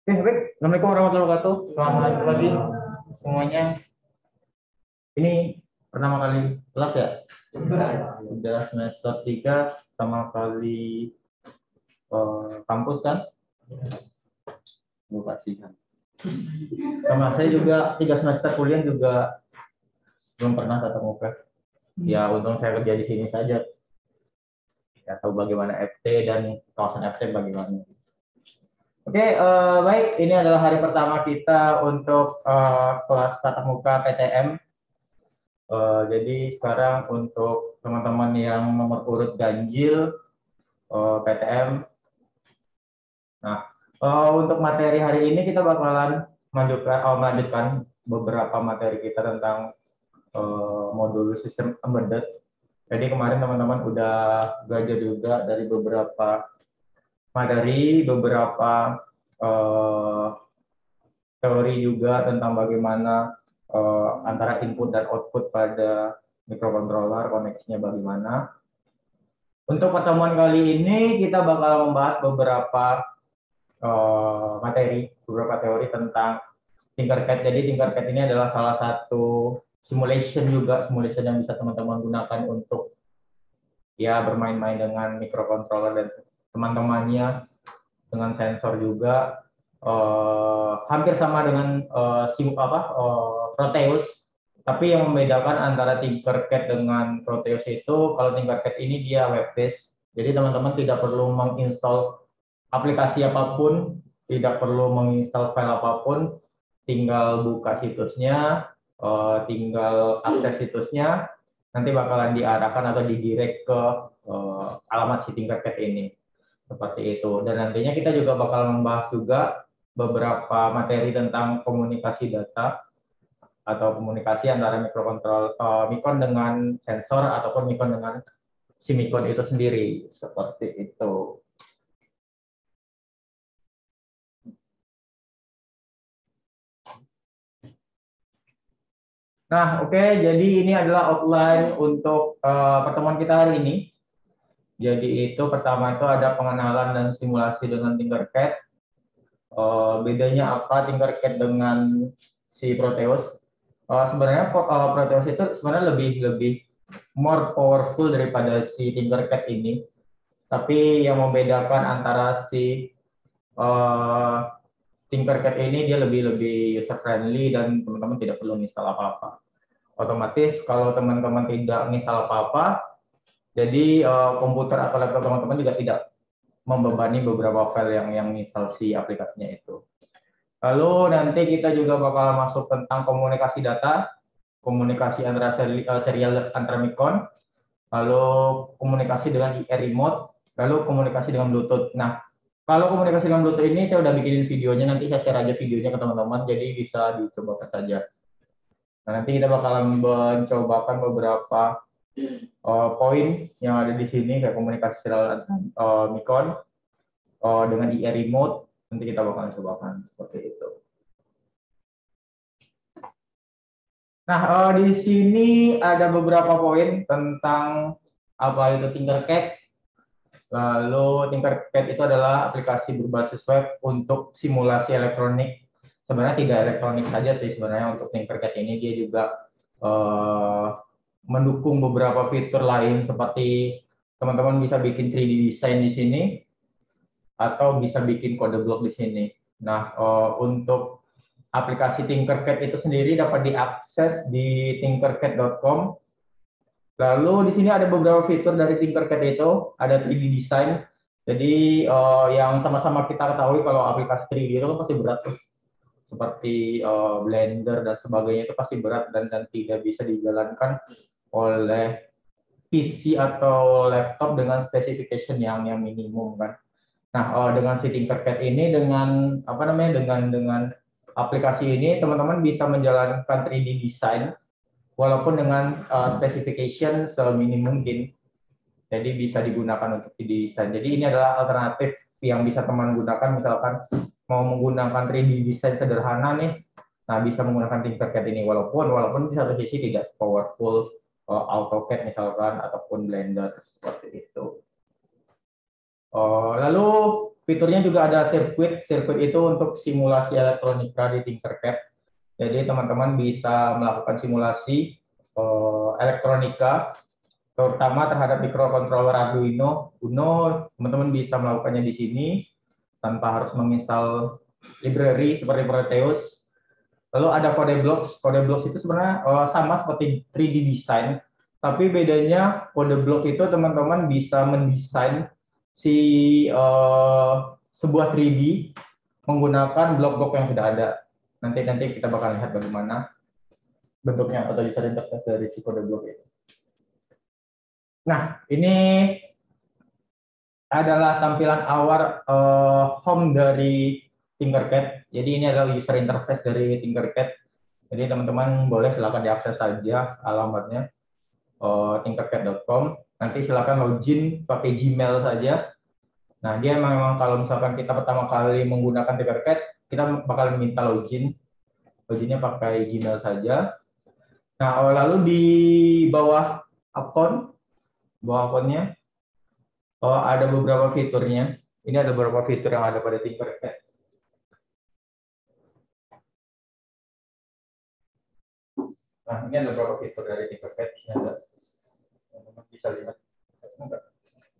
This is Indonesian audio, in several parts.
Oke, baik. Assalamualaikum warahmatullahi wabarakatuh. Selamat pagi semuanya. Ini pertama kali kelas ya? Sudah semester 3, pertama kali kampus kan? Terima kasih kan. Sama saya juga 3 semester kuliah juga belum pernah tatap muka. Ya untung saya kerja di sini saja. Ya tahu bagaimana FT dan kawasan FT bagaimana. Oke, baik. Ini adalah hari pertama kita untuk kelas tatap muka PTM. Jadi sekarang untuk teman-teman yang nomor urut ganjil PTM. Nah, untuk materi hari ini kita bakalan melanjutkan beberapa materi kita tentang modul sistem embedded. Jadi kemarin teman-teman udah belajar juga dari beberapa materi, beberapa teori juga tentang bagaimana antara input dan output pada microcontroller, koneksinya bagaimana. Untuk pertemuan kali ini kita bakal membahas beberapa materi, beberapa teori tentang Tinkercad. Jadi Tinkercad ini adalah salah satu simulation yang bisa teman-teman gunakan untuk ya bermain-main dengan microcontroller dan teman-temannya, dengan sensor juga. Hampir sama dengan Proteus, tapi yang membedakan antara Tinkercad dengan Proteus itu kalau Tinkercad ini dia web based, jadi teman-teman tidak perlu menginstal aplikasi apapun, tidak perlu menginstal file apapun, tinggal buka situsnya, tinggal akses situsnya, nanti bakalan diarahkan atau didirect ke alamat si Tinkercad ini, seperti itu. Dan nantinya kita juga bakal membahas juga beberapa materi tentang komunikasi data atau komunikasi antara Micron dengan sensor ataupun Micron dengan si Micron itu sendiri, seperti itu. Nah, oke, jadi ini adalah outline untuk pertemuan kita hari ini. Jadi itu pertama itu ada pengenalan dan simulasi dengan Tinkercad. Bedanya apa Tinkercad dengan si Proteus? Sebenarnya Proteus itu sebenarnya lebih more powerful daripada si Tinkercad ini. Tapi yang membedakan antara si Tinkercad ini dia lebih user friendly dan teman-teman tidak perlu install apa-apa. Otomatis kalau teman-teman tidak install apa-apa, jadi komputer atau laptop teman-teman juga tidak membebani beberapa file yang install si aplikasinya itu. Lalu nanti kita juga bakal masuk tentang komunikasi data, komunikasi antara serial antara Micron, lalu komunikasi dengan IR remote, lalu komunikasi dengan Bluetooth. Nah, kalau komunikasi dengan Bluetooth ini saya udah bikinin videonya, nanti saya share aja videonya ke teman-teman, jadi bisa dicoba saja. Nah, nanti kita bakalan mencobakan beberapa poin yang ada di sini, kayak komunikasi serial Micron dengan IR remote, nanti kita bakalan cobakan seperti itu. Nah, di sini ada beberapa poin tentang apa itu Tinkercad. Lalu Tinkercad itu adalah aplikasi berbasis web untuk simulasi elektronik. Sebenarnya tidak elektronik saja sih sebenarnya untuk Tinkercad ini, dia juga mendukung beberapa fitur lain seperti teman-teman bisa bikin 3D design di sini atau bisa bikin kode blok di sini. Nah, untuk aplikasi Tinkercad itu sendiri dapat diakses di tinkercad.com. Lalu di sini ada beberapa fitur dari Tinkercad itu, ada 3D design. Jadi yang sama-sama kita ketahui kalau aplikasi 3D itu kan pasti berat, seperti Blender dan sebagainya itu pasti berat dan tidak bisa dijalankan oleh PC atau laptop dengan specification yang minimum kan. Nah, dengan si Tinkercad ini dengan apa namanya dengan aplikasi ini teman-teman bisa menjalankan 3D design walaupun dengan specification seminim mungkin. Jadi bisa digunakan untuk 3D design. Jadi ini adalah alternatif yang bisa teman gunakan misalkan mau menggunakan 3D design sederhana nih. Nah, bisa menggunakan Tinkercad ini walaupun di satu sisi tidak powerful AutoCAD misalkan ataupun Blender seperti itu. Lalu fiturnya juga ada sirkuit. Sirkuit itu untuk simulasi elektronika di Tinkercad. Jadi teman-teman bisa melakukan simulasi elektronika, terutama terhadap microcontroller Arduino Uno. Teman-teman bisa melakukannya di sini tanpa harus menginstal library seperti Prometheus. Lalu ada kode blocks. Kode blocks itu sebenarnya sama seperti 3D design, tapi bedanya kode block itu teman-teman bisa mendesain sebuah 3D menggunakan blok-blok yang sudah ada. Nanti kita bakal lihat bagaimana bentuknya atau user interface dari si kode blok itu. Nah, ini adalah tampilan awal home dari Tinkercad. Jadi ini adalah user interface dari Tinkercad. Jadi teman-teman boleh silakan diakses saja alamatnya tinkercad.com. Nanti silakan login pakai Gmail saja. Nah, dia memang kalau misalkan kita pertama kali menggunakan Tinkercad, kita bakal minta login. Loginnya pakai Gmail saja. Nah, lalu di bawah akunnya ada beberapa fiturnya. Ini ada beberapa fitur yang ada pada Tinkercad. Nah, ini ada beberapa fitur dari Tinkercad. Ini ada, teman-teman bisa lihat.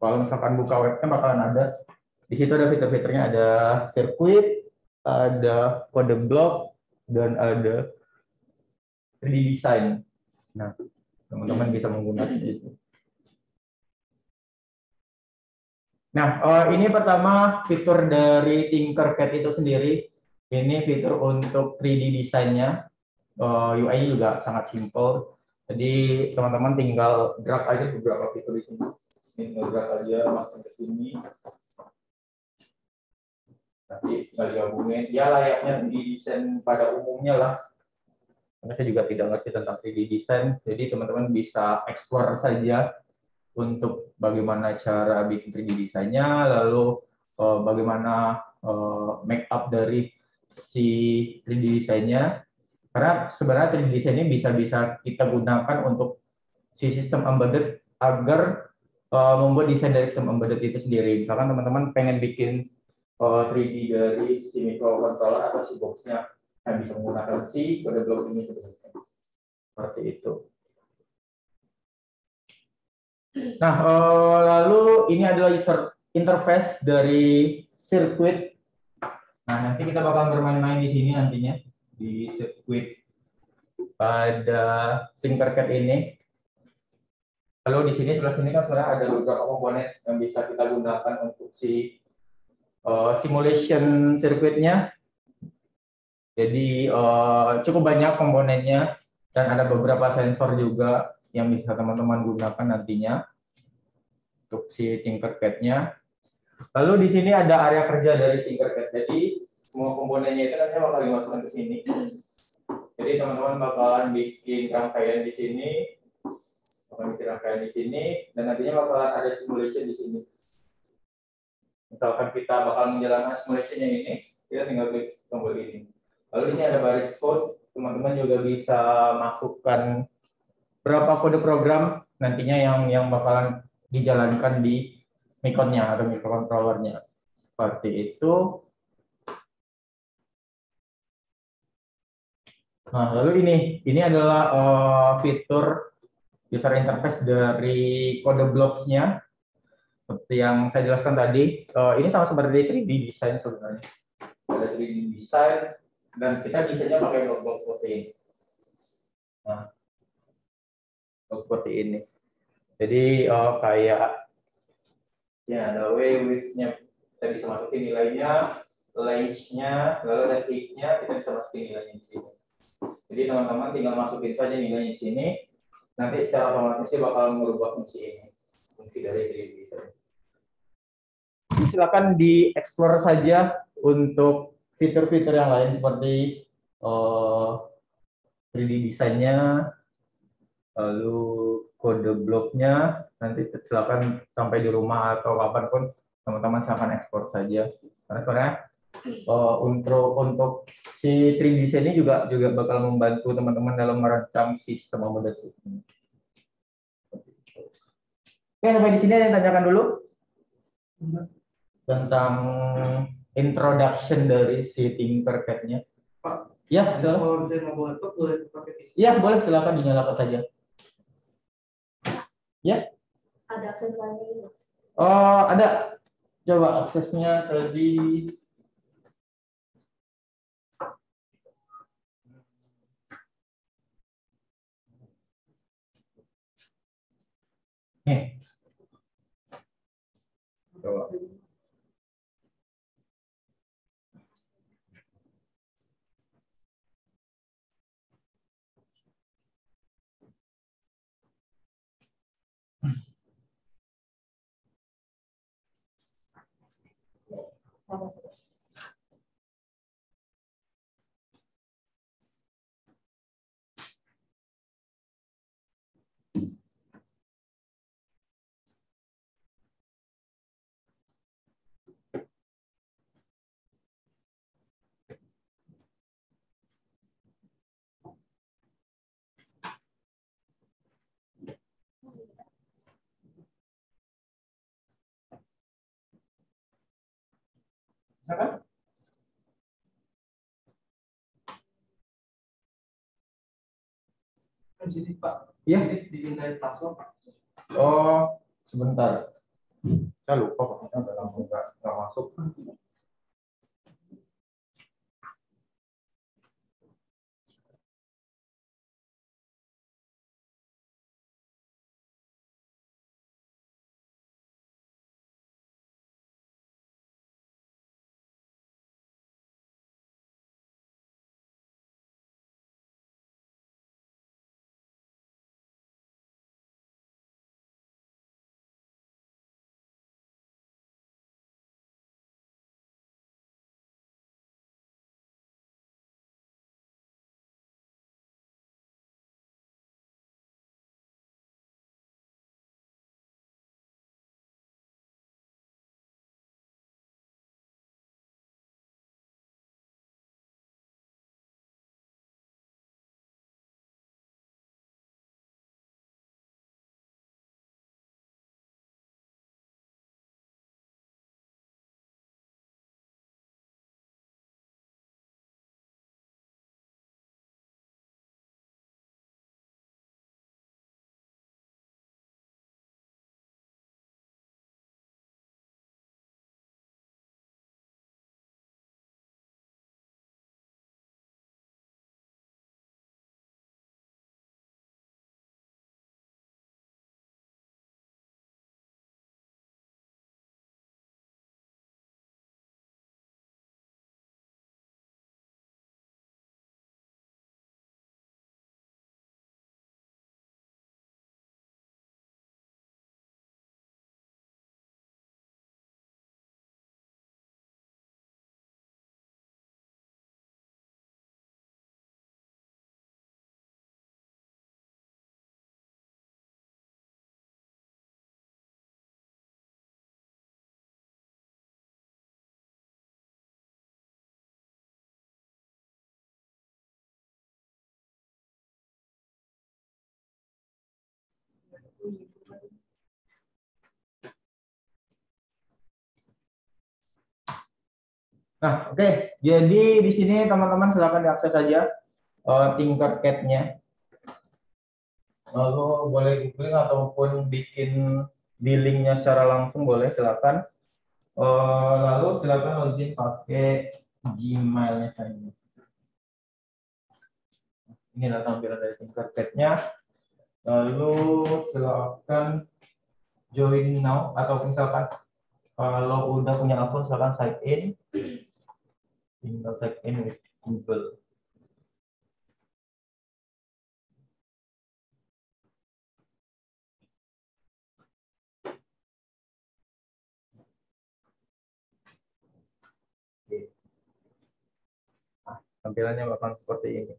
Kalau misalkan buka webnya bakalan ada. Di situ ada fitur-fiturnya, ada sirkuit, ada kode blok, dan ada 3D design. Nah, teman-teman bisa menggunakan itu. Nah, ini pertama fitur dari Tinkercad itu sendiri. Ini fitur untuk 3D desainnya. UI juga sangat simple. Jadi teman-teman tinggal drag aja beberapa fitur di sini. Tinggal drag aja masuk ke sini. Nanti tinggal digabungin. Ya layaknya 3D desain pada umumnya lah. Karena saya juga tidak ngerti tentang 3D design. Jadi teman-teman bisa explore saja untuk bagaimana cara bikin 3D desainnya, lalu bagaimana make up dari si 3D desainnya. Karena sebenarnya 3D design ini bisa kita gunakan untuk si sistem embedded agar membuat desain dari sistem embedded itu sendiri. Misalkan teman-teman pengen bikin 3D dari si microcontroller atau si boxnya, nah bisa menggunakan si kode blok ini seperti itu. Nah, lalu ini adalah user interface dari sirkuit. Nah, nanti kita bakal bermain-main di sini nantinya di sirkuit pada Tinkercad ini. Lalu di sini sebelah sini kan sebenarnya ada beberapa komponen yang bisa kita gunakan untuk si simulation sirkuitnya. Jadi cukup banyak komponennya dan ada beberapa sensor juga yang bisa teman-teman gunakan nantinya untuk si Tinkercad-nya. Lalu di sini ada area kerja dari Tinkercad. Jadi semua komponennya itu nanti bakal dimasukkan ke sini. Jadi teman-teman bakalan bikin rangkaian di sini, dan nantinya bakalan ada simulation di sini. Misalkan kita bakal menjalankan simulationnya ini, kita tinggal klik tombol ini. Lalu di sini ada baris code. Teman-teman juga bisa masukkan berapa kode program nantinya yang bakalan dijalankan di Micon-nya atau microcontroller-nya. Seperti itu. Nah, lalu ini adalah fitur user interface dari kode blocks-nya. Seperti yang saya jelaskan tadi, ini sama seperti 3D design sebenarnya. Ada 3D design, dan kita desainnya pakai blok-blok seperti ini. Nah, seperti ini. Jadi kayak ya ada width-nya, kita bisa masukin nilainya, length-nya, lalu ada height-nya, kita bisa masukin nilainya di sini. Jadi teman-teman tinggal masukin saja nilainya di sini, nanti secara otomatis bakal merubah fungsi ini, fungsi dari 3D design. Silakan dieksplor saja untuk fitur-fitur yang lain seperti 3D desainnya, lalu kode bloknya. Nanti silakan sampai di rumah atau kapanpun teman-teman silakan ekspor saja. Karena sebenarnya untuk si 3D design ini juga bakal membantu teman-teman dalam merancang sistem embedded system. Oke, sampai di sini ada yang tanyakan dulu. tentang introduction dari si Tinkercad-nya. Pak, ya, kalau saya mau buat laptop boleh pakai PC? Ya, boleh, silakan dinyalakan saja. Ya. Ada akses lainnya? Oh, ada. Coba aksesnya tadi. Nih. Coba. Silakan. Di sini Pak. Iya. Ini dimintain password Pak. Oh, sebentar. Saya lupa paketnya udah lama nggak masuk. Nah, oke. Jadi di sini teman-teman silakan diakses saja Tinkercad-nya. Lalu boleh googling ataupun bikin di linknya secara langsung boleh, silakan. Lalu silakan login pakai Gmail-nya saja. Inilah tampilan dari Tinkercad-nya. Lalu silakan join now atau misalkan kalau udah punya akun silakan sign in. Tinggal sign in with Google. Oke. Nah, tampilannya bakal seperti ini.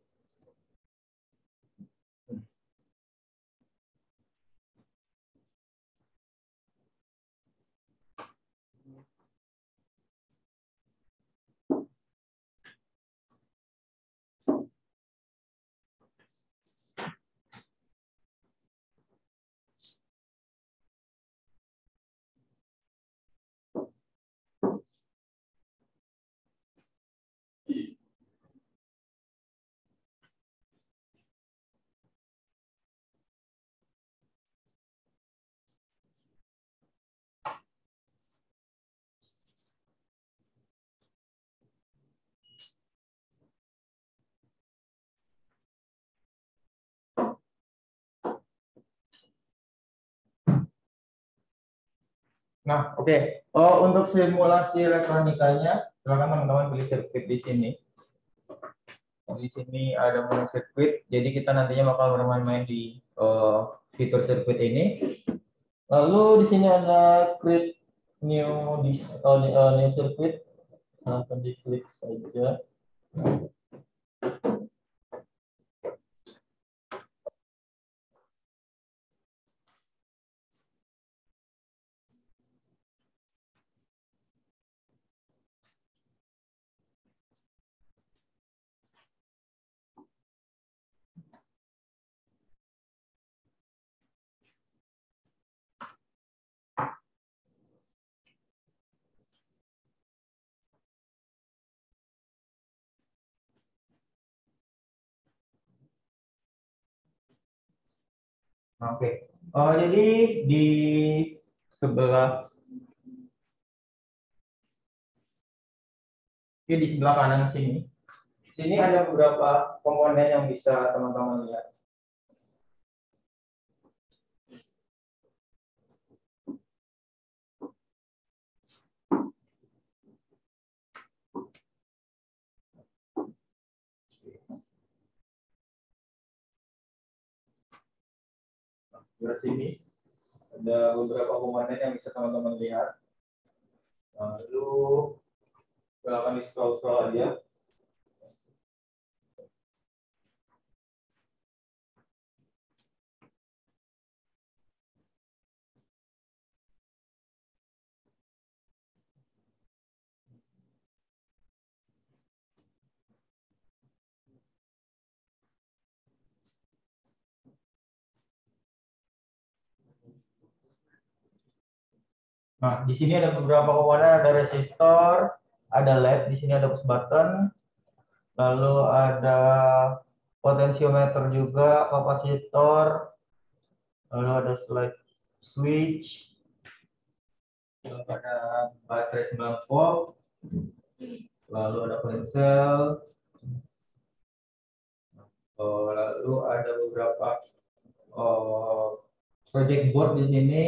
Nah, oke. Oh, untuk simulasi elektronikanya, silakan teman-teman pilih sirkuit di sini. Di sini ada menu sirkuit, jadi kita nantinya bakal bermain-main di fitur sirkuit ini. Lalu di sini ada create new circuit, langsung diklik saja. Oke. Jadi di sebelah di sebelah kanan sini, sini ada beberapa komponen yang bisa teman-teman lihat. Di sini ada beberapa komponen yang bisa teman-teman lihat. Lalu silakan di scroll aja. Nah, di sini ada beberapa komponen, ada resistor, ada LED, di sini ada push button, lalu ada potensiometer juga, kapasitor, lalu ada slide switch, lalu ada baterai 9 volt, lalu ada ponsel, lalu ada beberapa project board di sini,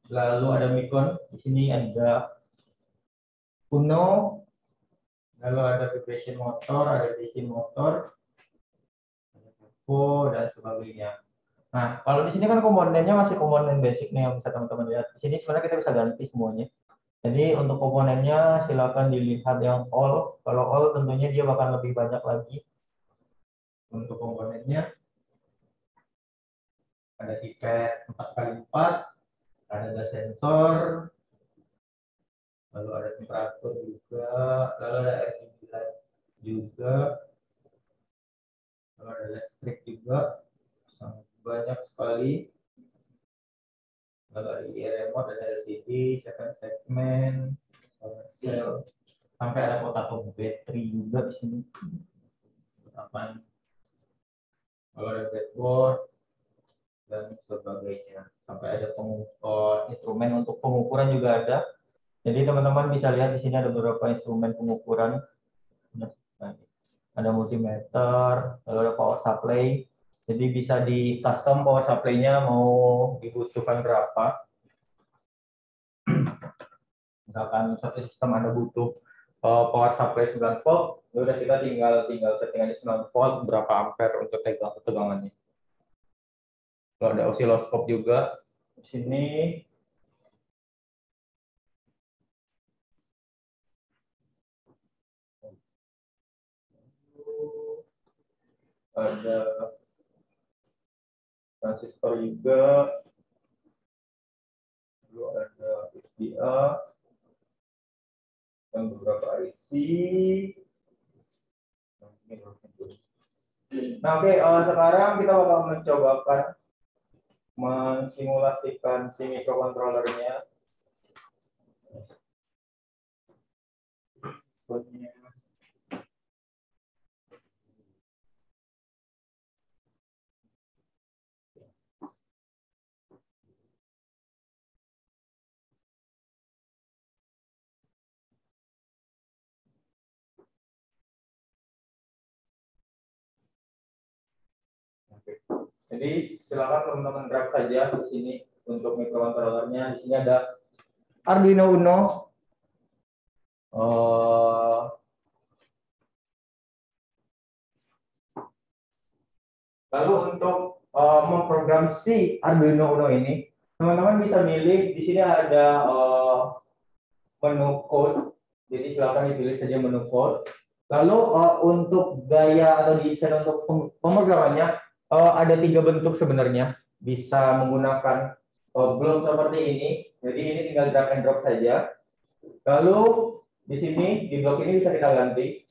lalu ada micron, di sini ada Uno, lalu ada vibration motor, ada DC motor, ada turbo dan sebagainya. Nah, kalau di sini kan komponennya masih komponen basic nih yang bisa teman-teman lihat. Di sini sebenarnya kita bisa ganti semuanya. Jadi untuk komponennya silakan dilihat yang all. Kalau all tentunya dia bakal lebih banyak lagi. Untuk komponennya ada pipet 4x4, ada gas sensor, lalu ada temperatur juga, lalu ada RGB light juga, lalu ada listrik juga, sangat banyak sekali. Lalu ada remote, ada LCD, second segment, cell, sampai ada kotak baterai juga di sini. Apa? Lalu ada breadboard dan sebagainya. Sampai ada instrumen untuk pengukuran juga ada. Jadi teman-teman bisa lihat di sini ada beberapa instrumen pengukuran. Ada multimeter, lalu ada power supply. Jadi bisa di custom power supply-nya mau dibutuhkan berapa. Misalkan satu sistem Anda butuh power supply 9 volt, ya udah kita tinggal setting aja 9 volt berapa ampere untuk tegangannya. Kalau ada osiloskop juga di sini. Ada transistor juga, lalu ada HDA dan beberapa IC. Nah, oke, sekarang kita bakal mencobakan mensimulasikan si microcontrollernya. Jadi silakan teman-teman grab saja di sini untuk microcontrollernya. Di sini ada Arduino Uno. Eh, Lalu untuk memprogram si Arduino Uno ini, teman-teman bisa milih di sini ada menu code. Jadi silakan dipilih saja menu code. Lalu untuk gaya atau desain untuk pemrogramannya ada 3 bentuk sebenarnya. Bisa menggunakan blok seperti ini. Jadi ini tinggal drag and drop saja. Lalu di sini di blok ini bisa kita ganti.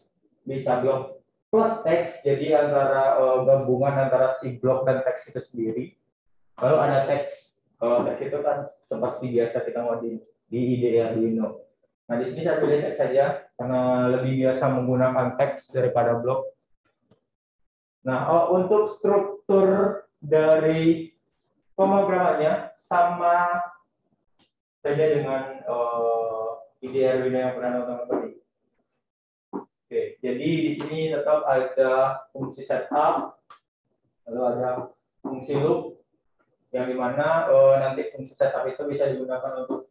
Bisa blok plus teks, jadi antara gabungan antara si blok dan teks itu sendiri. Lalu ada teks. Kalau teks itu kan seperti biasa kita mau di IDE Arduino. Nah, di sini saya pilih teks saja karena lebih biasa menggunakan teks daripada blok. Nah, untuk struktur dari pemrogramannya sama saja dengan IDE Arduino yang pernah nonton tadi. Oke, jadi di sini tetap ada fungsi setup, lalu ada fungsi loop, yang dimana nanti fungsi setup itu bisa digunakan untuk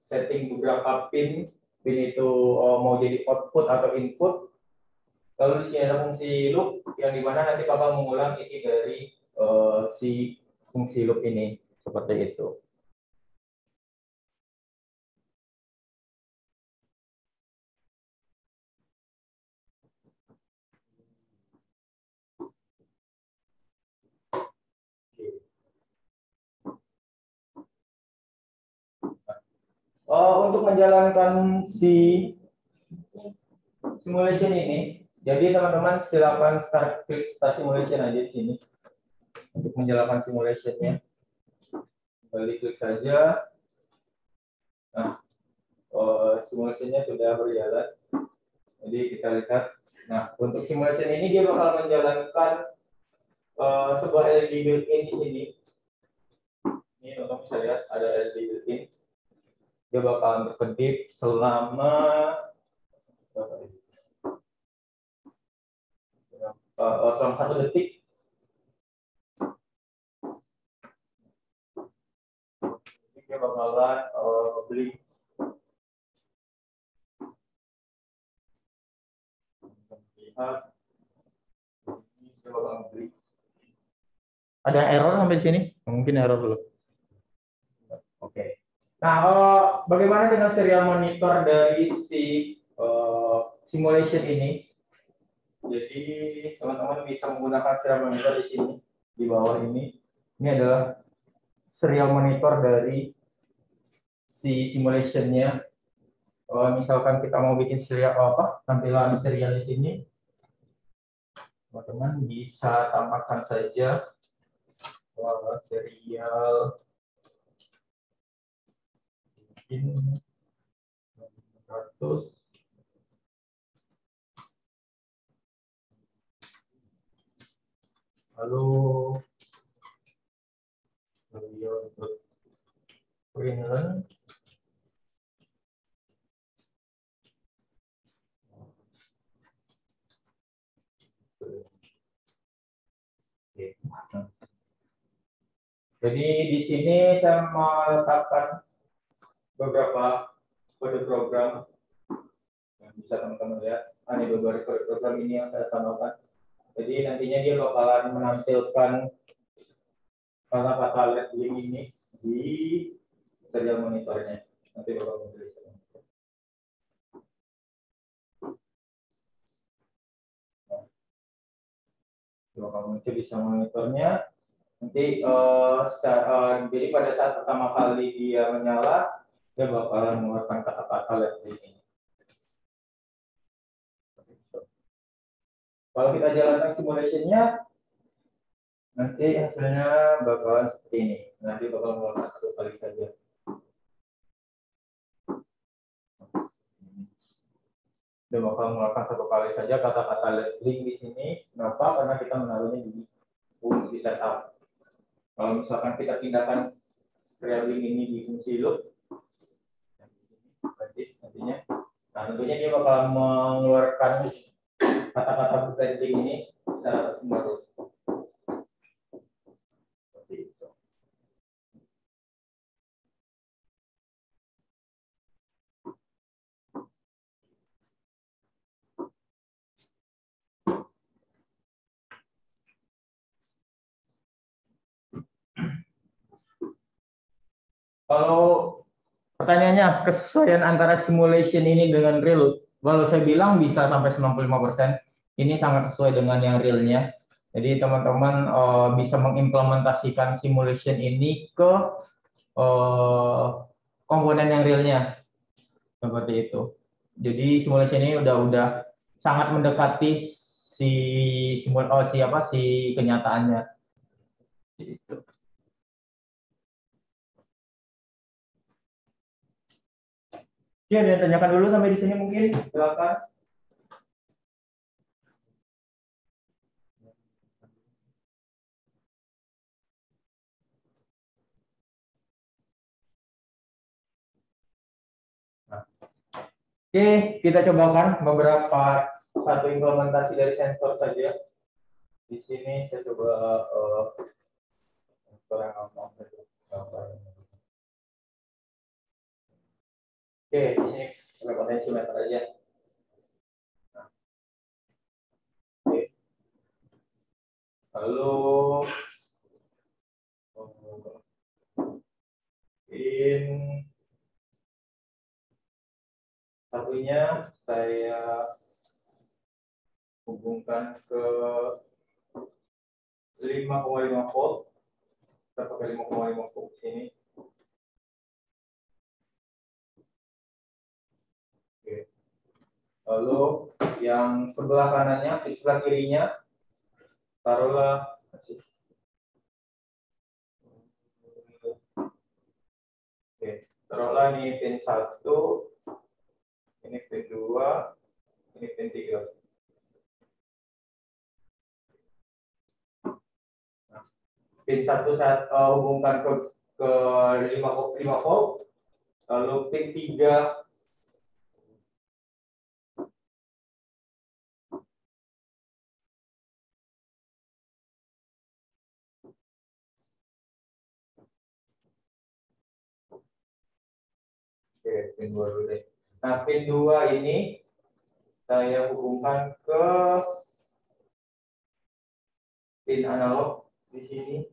setting beberapa pin itu mau jadi output atau input. Lalu di sini ada fungsi loop, yang dimana nanti bakal mengulang isi dari si fungsi loop ini, seperti itu. Untuk menjalankan si simulation ini, jadi teman-teman silakan klik start simulation aja di sini untuk menjalankan simulationnya. Kembali klik saja. Nah, simulationnya sudah berjalan. Jadi kita lihat. Nah, untuk simulation ini dia bakal menjalankan sebuah LED built-in di sini. Ini teman-teman bisa lihat ada LED built-in. Dia bakal berkedip selama selama 1 detik. Dia bakalan beli. Lihat. Ini dia bakalan beli. Ada error sampai sini? Mungkin error dulu. Oke. Nah, bagaimana dengan serial monitor dari si simulation ini? Jadi teman-teman bisa menggunakan serial monitor di sini, di bawah ini. Ini adalah serial monitor dari si simulationnya. Misalkan kita mau bikin serial tampilan serial di sini, teman-teman bisa tambahkan saja serial ini 100. Lalu untuk print jadi di sini saya meletakkan beberapa kode program yang bisa teman-teman lihat. Ini beberapa kode program ini yang saya tambahkan. Jadi nantinya dia bakalan menampilkan kata-kata LED link ini di serial monitornya. Nanti bakal menulis. Bakal muncul di serial monitornya. Nanti jadi pada saat pertama kali dia menyala, dia bakalan mengeluarkan kata-kata LED link ini. Kalau kita jalankan simulation-nya, nanti hasilnya bakalan seperti ini. Nanti bakal mengeluarkan 1 kali saja. Dia bakal mengeluarkan 1 kali saja kata-kata link di sini. Kenapa? Karena kita menaruhnya di fungsi setup. Kalau misalkan kita pindahkan serial link ini di fungsi loop, nantinya, nah tentunya dia bakal mengeluarkan kata-kata link ini secara terus-menerus. Seperti itu. Kalau pertanyaannya kesesuaian antara simulation ini dengan real, kalau saya bilang bisa sampai 95%. Ini sangat sesuai dengan yang realnya. Jadi teman-teman bisa mengimplementasikan simulation ini ke komponen yang realnya seperti itu. Jadi simulation ini udah sangat mendekati si kenyataannya. Gitu. Oke, dan tanyakan dulu sampai di sini mungkin. Silakan. Oke, kita cobakan beberapa satu implementasi dari sensor saja. Di sini saya coba sensor yang ngomong saja. Oke, di sini ada potensiometer aja. Nah, oke. Lalu satunya saya hubungkan ke 5,5 volt. Kita pakai 5,5 volt sini. Oke. Lalu yang sebelah kanannya, di sebelah kirinya, taruhlah oke, taruhlah ini pin 1, ini pin 2, ini pin 3. Nah, pin 1 saya hubungkan ke 5 volt, lalu pin 3 oke, pin 2 dulu deh. Nah, pin 2 ini saya hubungkan ke pin analog di sini.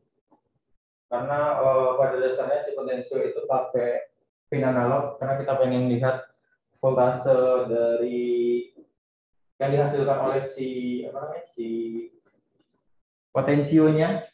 Karena pada dasarnya si potensio itu pakai pin analog karena kita pengen lihat voltase dari yang dihasilkan oleh si potensionya.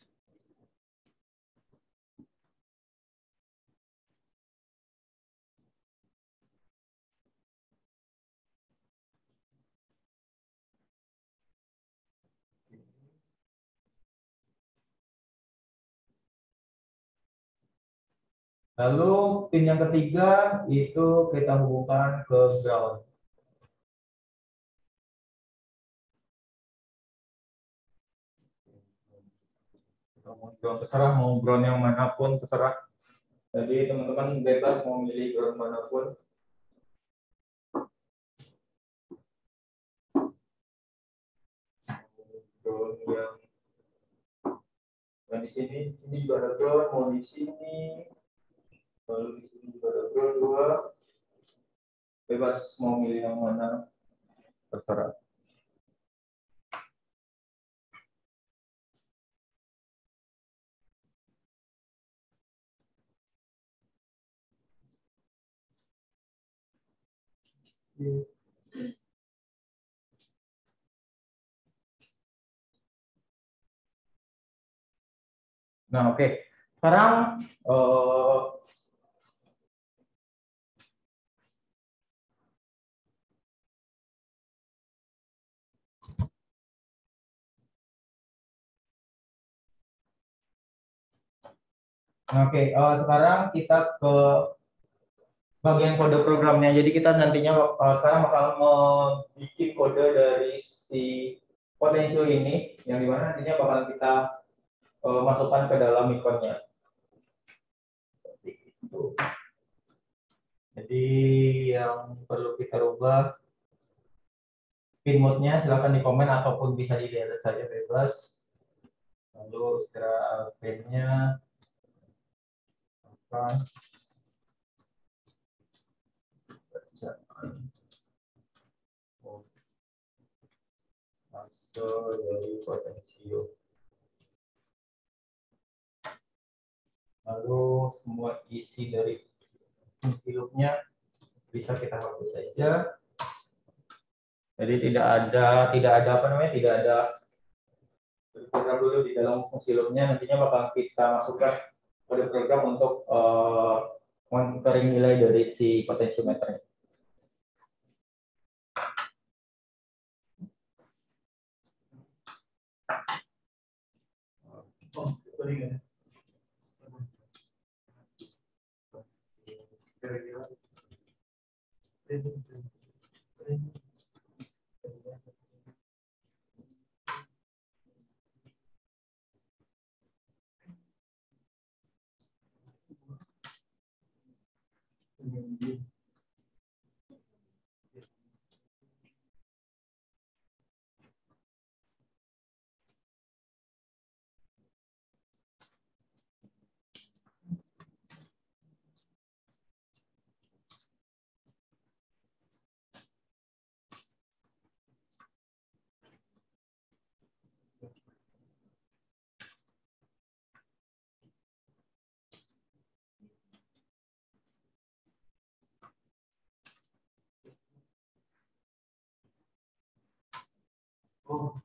Lalu pin yang ketiga itu kita hubungkan ke ground. Terserah mau ground yang manapun terserah. Jadi teman-teman bebas mau milih ground manapun. Ground yang di sini juga ada ground, mau di sini, lalu di sini juga ada ground 2. Bebas mau milih yang mana terserah. Nah, oke. Sekarang sekarang kita ke bagian kode programnya. Jadi kita nantinya sekarang bakal membuat kode dari si potential ini, yang dimana nantinya bakal kita masukkan ke dalam ikonnya. Jadi yang perlu kita rubah pin mode-nya silahkan di komen ataupun bisa di delete saja bebas. Lalu secara pin-nya masuk dari potensio. Lalu semua isi dari silupnya bisa kita hapus saja. Jadi tidak ada apa namanya, tidak ada program dulu di dalam silupnya. Nantinya bakal kita masukkan pada program untuk monitoring nilai dari si potentiometernya. Oh, boleh. Kira-kira. Oh,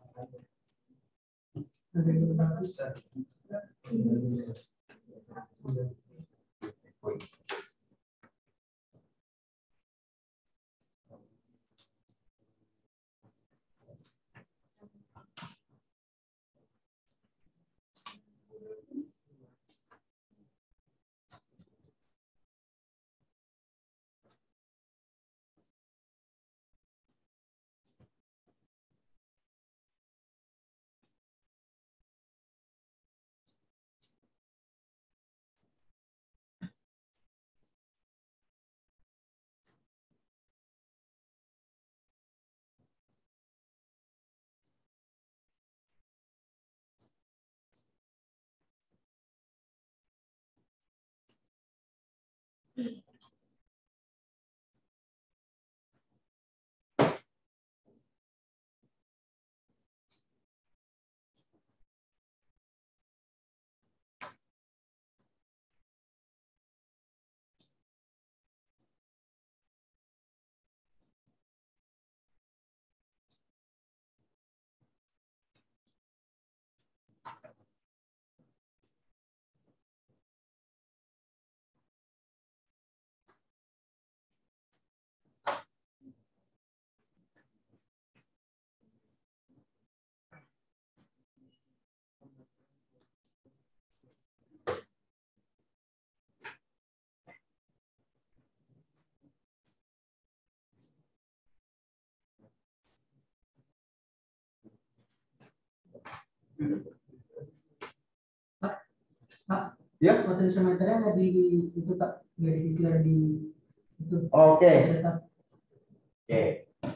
Pak, Ya. potentiometernya nggak di itu Pak, nggak di-declare di itu. Oke.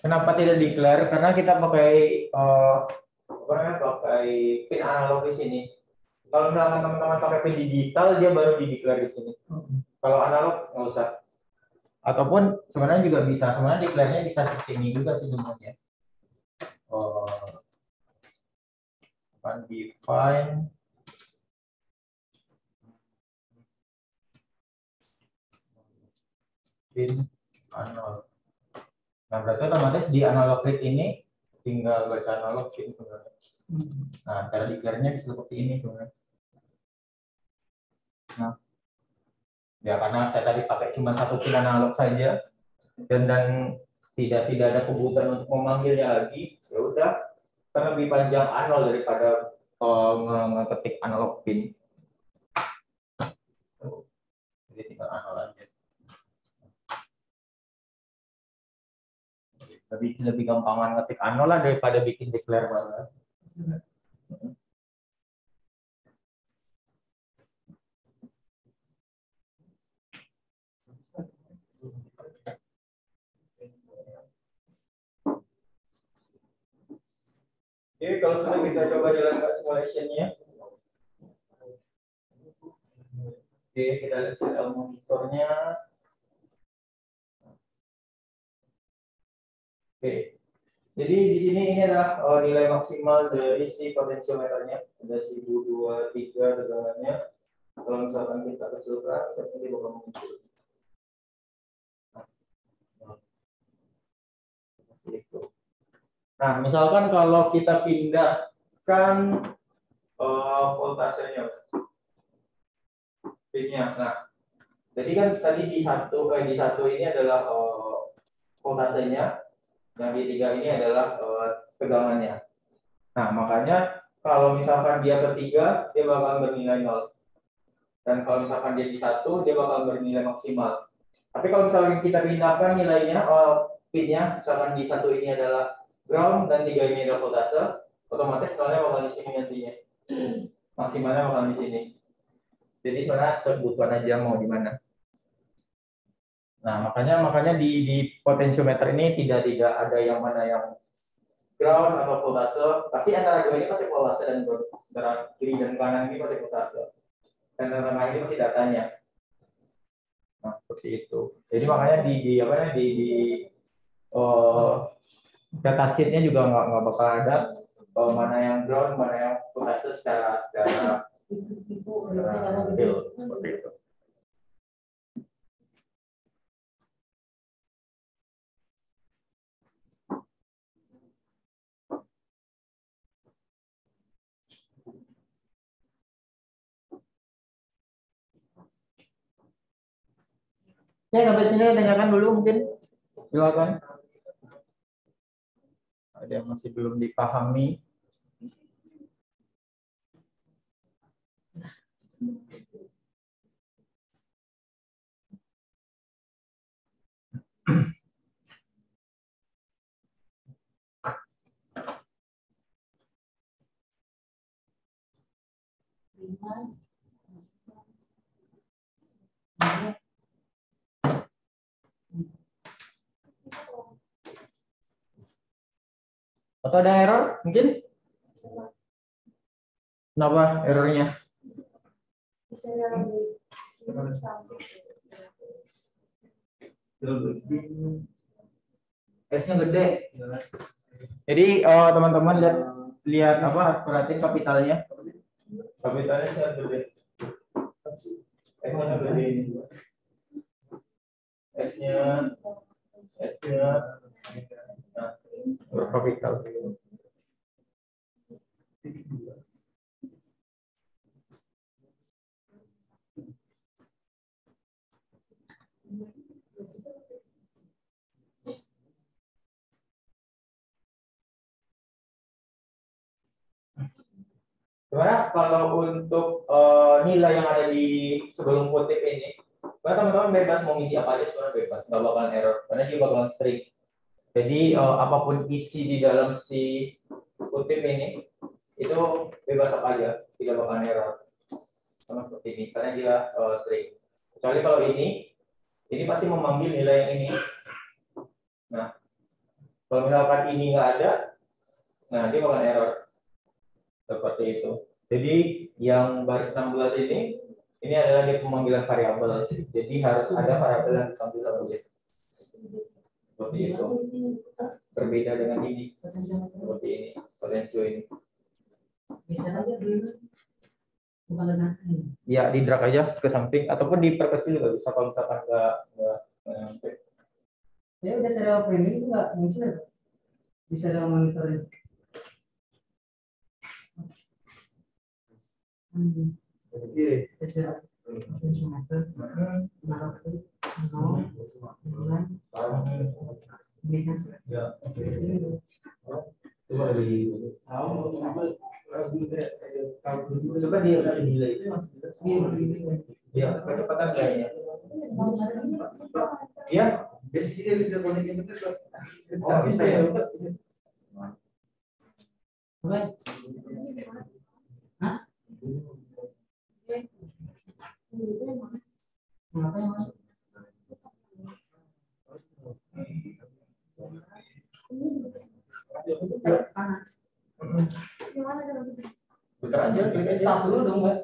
Kenapa tidak declare? Karena kita pakai pakai pin analog di sini. Kalau misalkan teman-teman pakai pin digital, dia baru di-declare di sini. Kalau analog nggak usah. Ataupun sebenarnya juga bisa. Sebenarnya declare-nya bisa seperti ini juga sih sebenarnya. Define pin analog. Nah, berarti otomatis di analog read ini tinggal baca analog pin sebenarnya. Nah, cara declare-nya bisa seperti ini sebenarnya. Nah, ya karena saya tadi pakai cuma satu pin analog saja dan tidak ada kebutuhan untuk memanggilnya lagi, ya udah karena lebih panjang analog daripada ngeketik analog pin. Jadi tinggal analog aja. Lebih gampangan ngetik analog lah daripada bikin declare banget. Jadi kalau sudah kita coba jalankan simulation-nya, oke, kita lihat serial monitornya. Oke, jadi di sini ini adalah nilai maksimal dari si potentiometernya, ada 1023 tegangannya. Kalau misalkan kita ke kecilkan, tapi dia bakal muncul. Gitu. Nah, misalkan kalau kita pindahkan voltasenya, pinnya. Nah, jadi kan tadi di satu ini adalah voltasenya, yang di 3 ini adalah tegangannya. Nah, makanya kalau misalkan dia ketiga, dia bakal bernilai 0. Dan kalau misalkan dia di 1, dia bakal bernilai maksimal. Tapi kalau misalkan kita pindahkan nilainya, pinnya, misalkan di 1 ini adalah ground dan 3 ini adalah voltase, otomatis nolnya bakal di sini nantinya. Maksimalnya bakal di sini. Jadi sebenarnya kebutuhan aja mau di mana. Nah, makanya di potentiometer ini tidak ada yang mana yang ground atau voltase. Pasti antara dua ini pasti voltase dan ground. Antara kiri dan kanan ini pasti voltase. Dan antara tengah ini pasti datanya. Nah, seperti itu. Jadi makanya di datasheetnya juga nggak bakal ada mana yang ground, mana yang voltase secara real seperti itu. Ya, sampai sini tanyakan dulu mungkin. Silakan. Ada yang masih belum dipahami. Atau ada error mungkin? Kenapa errornya? S-nya gede. Jadi teman-teman lihat apa? Perhatiin kapitalnya. Kapitalnya sangat gede. S-nya gede. S-nya berkapital. Sebenarnya kalau untuk nilai yang ada di sebelum kutip ini, teman-teman bebas mau ngisi apa aja, sebenarnya bebas, nggak bakalan error, karena dia bakalan string. Jadi apapun isi di dalam si kutip ini, itu bebas apa aja, tidak bakalan error. Sama seperti ini, karena dia string. Kecuali kalau ini pasti memanggil nilai yang ini. Nah, kalau misalkan ini nggak ada, nah dia bakalan error. Seperti itu. Jadi yang baris 16 ini adalah dia pemanggilan variabel. Jadi harus ada variabel yang dipanggil objek. Seperti itu. Berbeda dengan ini. Seperti ini. Potensio ini. Bisa aja dulu. Bukan lenakin. Ya, di drag aja ke samping ataupun diperkecil juga bisa kalau misalkan nggak sampai. Ya udah serial framing itu nggak muncul ya? Di serial monitoring. Kiri. Potentiometer. Naruh ke 0, 9. Ini kan. Ya. Coba di coba dia udah nilai itu masih Ya, kecepatan kayaknya. iya basic dia bisa connect internet bisa ya Hah? Kenapa ya, Mas? Putar aja, klik aja. Start dulu dong, Mbak.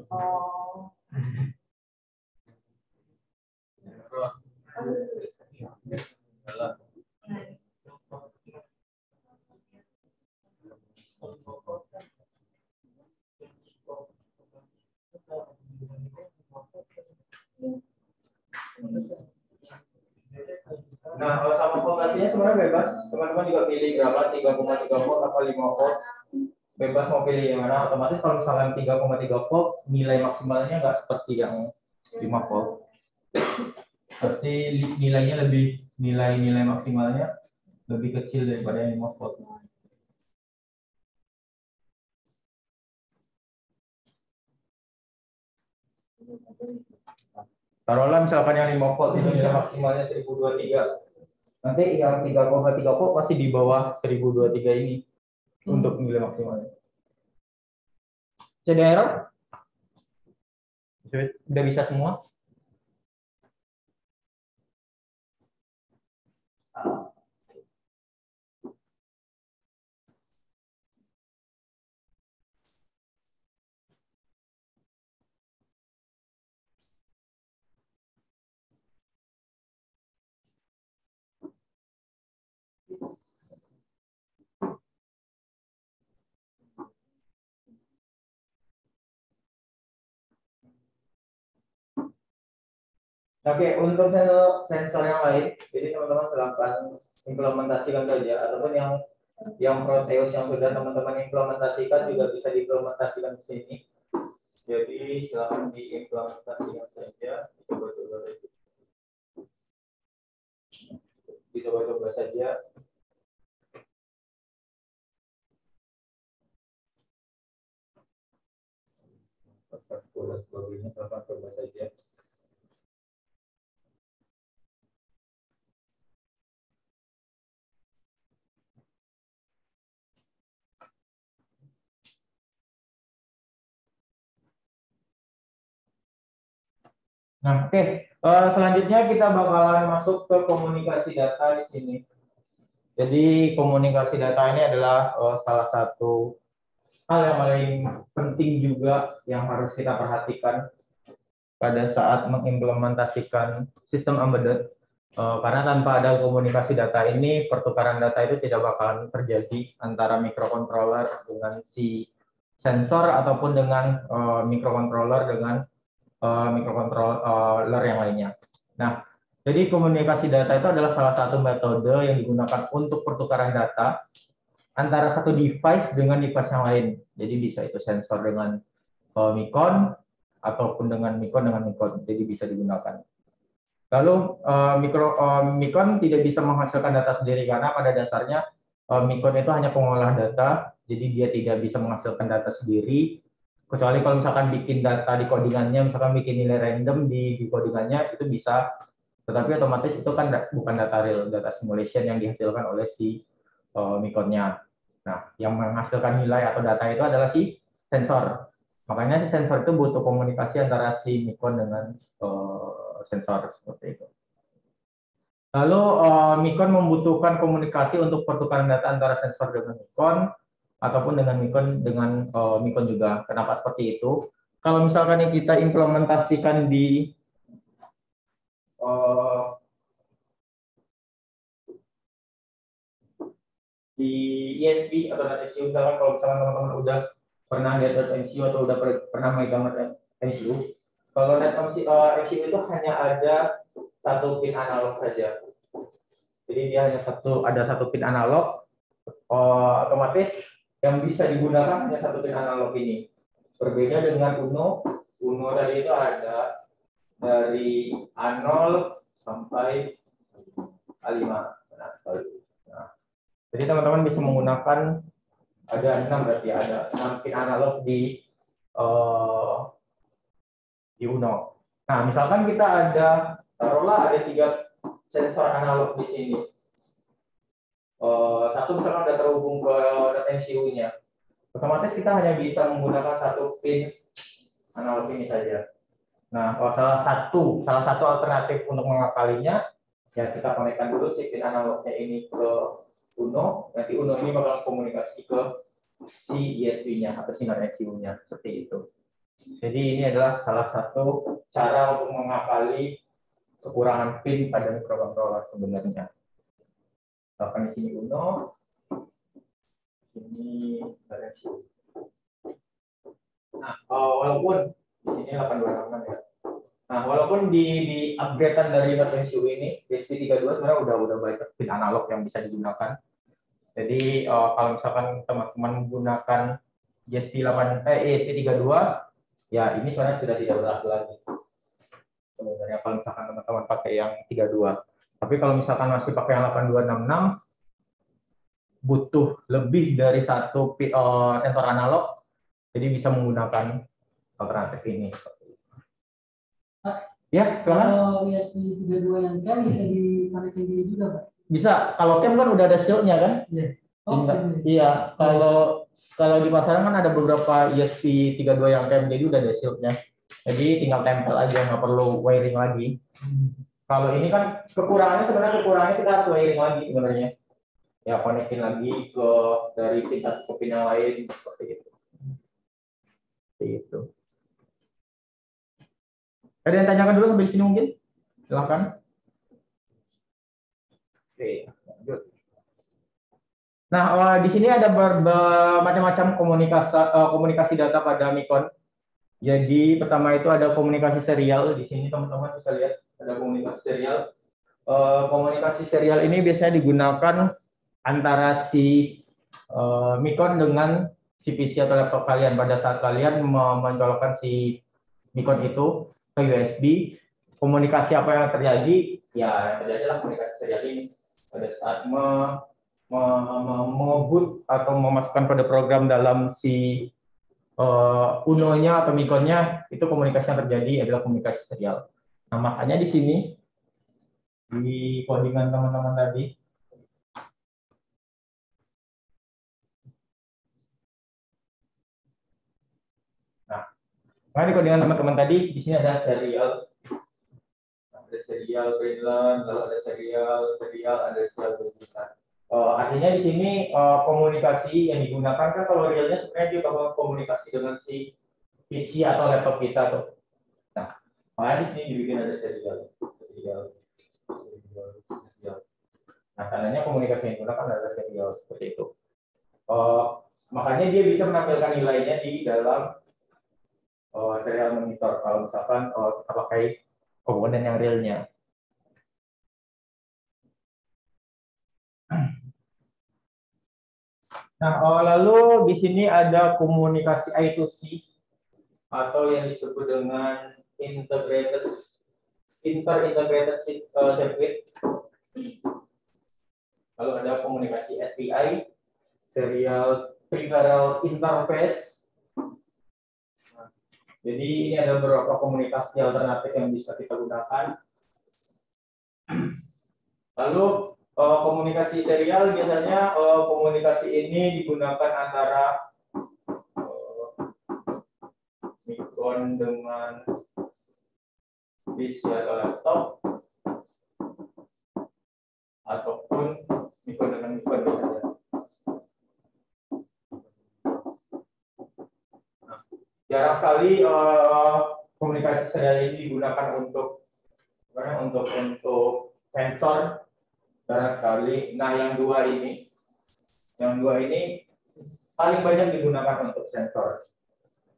Oh. sebenarnya bebas. Teman-teman juga pilih berapa, 3,3 volt atau 5 volt. Bebas mau pilih yang mana. Otomatis kalau misalkan 3,3 volt, nilai maksimalnya nggak seperti yang 5 volt. Pasti nilainya nilai maksimalnya lebih kecil daripada yang 5 volt. Taruhlah misalkan yang 5 volt itu nilai maksimalnya 1023. Nanti yang 3,3 volt pasti di bawah 1023 ini untuk nilai maksimalnya. Jadi error? Udah bisa semua? Oke, untuk sensor yang lain, jadi teman-teman silahkan implementasikan saja, ataupun yang Proteus yang sudah teman-teman implementasikan juga bisa diimplementasikan di sini. Jadi silahkan diimplementasikan saja, dicoba-coba saja. Dan sebagainya, silahkan coba saja. Nah, oke. Selanjutnya kita bakalan masuk ke komunikasi data di sini. Jadi komunikasi data ini adalah salah satu hal yang paling penting juga yang harus kita perhatikan pada saat mengimplementasikan sistem embedded. Karena tanpa ada komunikasi data ini, pertukaran data itu tidak bakalan terjadi antara microcontroller dengan si sensor ataupun dengan microcontroller dengan microcontroller yang lainnya. Nah, jadi komunikasi data itu adalah salah satu metode yang digunakan untuk pertukaran data antara satu device dengan device yang lain. Jadi bisa itu sensor dengan Micron ataupun dengan Micron, jadi bisa digunakan. Lalu Micron tidak bisa menghasilkan data sendiri karena pada dasarnya Micron itu hanya pengolah data, jadi dia tidak bisa menghasilkan data sendiri. Kecuali kalau misalkan bikin data di codingannya, misalkan bikin nilai random di codingannya itu bisa, tetapi otomatis itu kan bukan data real, data simulation yang dihasilkan oleh si Micronnya. Nah, yang menghasilkan nilai atau data itu adalah si sensor. Makanya si sensor itu butuh komunikasi antara si Micron dengan sensor seperti itu. Lalu Micron membutuhkan komunikasi untuk pertukaran data antara sensor dengan Micron ataupun dengan Micron juga. Kenapa seperti itu? Kalau misalkan kita implementasikan di ISP atau NetMCU, misalkan kalau misalkan teman-teman udah pernah lihat NetMCU atau udah pernah megang NetMCU, kalau NetMCU itu hanya ada satu pin analog saja. Jadi dia hanya ada satu pin analog, otomatis yang bisa digunakan hanya satu pin analog ini. Berbeda dengan Uno tadi itu ada dari A0 sampai A5. Nah, jadi teman-teman bisa menggunakan ada 6 berarti ada 6 pin analog di Uno. Nah, misalkan kita taruhlah ada 3 sensor analog di sini. Satu misalkan sudah terhubung ke NCU-nya. Otomatis kita hanya bisa menggunakan satu pin analog ini saja. Nah, kalau salah satu alternatif untuk mengakalinya, ya kita konekkan dulu si pin analognya ini ke Uno. Nanti Uno ini bakal komunikasi ke si ISP-nya atau sinyal NCU-nya seperti itu. Jadi ini adalah salah satu cara untuk mengakali kekurangan pin pada microcontroller sebenarnya. Misalkan di sini Uno, ini NCU. Nah, walaupun di sini 828 ya. Nah, walaupun di upgradean dari NoteMCU ini, ESP32 sebenarnya udah banyak pin analog yang bisa digunakan. Jadi kalau misalkan teman-teman menggunakan ESP32, ya ini sebenarnya sudah tidak berlaku lagi. Sebenarnya kalau misalkan teman-teman pakai yang 32. Tapi kalau misalkan masih pakai yang 8266, butuh lebih dari satu sensor analog, jadi bisa menggunakan alternatif ini. Ya, Kalau ESP32 yang cam bisa dikonekin gini juga, Pak? Bisa. Kalau cam kan udah ada shieldnya kan? Iya. Oh, Iya. Kalau di pasaran kan ada beberapa ESP32 yang cam, jadi udah ada shieldnya. Jadi tinggal tempel aja, nggak perlu wiring lagi. Kalau ini kan kekurangannya kita harus wiring lagi sebenarnya. Ya konekin lagi dari pin satu ke pin yang lain seperti itu. Seperti itu. Ada yang tanyakan dulu sampai sini mungkin? Silakan. Oke, lanjut. Nah, di sini ada macam-macam komunikasi data pada Micron. Jadi pertama itu ada komunikasi serial. Di sini teman-teman bisa lihat ada komunikasi serial. Komunikasi serial ini biasanya digunakan antara si Micron dengan si PC atau laptop kalian pada saat kalian mencolokkan si Micron itu ke USB. Komunikasi apa yang terjadi? Ya, yang terjadi adalah komunikasi serial ini pada saat mengebut atau memasukkan kode program dalam si Uno-nya atau Micron-nya, itu komunikasi yang terjadi adalah komunikasi serial. Nah, makanya di sini di codingan teman-teman tadi di codingan teman-teman tadi di sini ada serial. Ada serial Greenland, lalu ada serial, ada serial berjuta. Artinya di sini komunikasi yang digunakan kan kalau realnya sebenarnya dia bakal komunikasi dengan si PC atau laptop kita tuh. Nah, makanya di sini dibikin ada serial. Nah, tandanya komunikasi yang digunakan adalah serial seperti itu. Makanya dia bisa menampilkan nilainya di dalam serial monitor kalau misalkan kita pakai komponen yang realnya. Nah, lalu di sini ada komunikasi I2C atau yang disebut dengan inter-integrated circuit. Lalu ada komunikasi SPI, serial peripheral interface. Jadi ini ada beberapa komunikasi alternatif yang bisa kita gunakan. Lalu komunikasi serial biasanya komunikasi ini digunakan antara Micron dengan PC atau laptop ataupun Micron dengan Micron biasanya. Nah, jarang sekali komunikasi serial ini digunakan untuk sensor. Jarang sekali. Nah, yang dua ini paling banyak digunakan untuk sensor.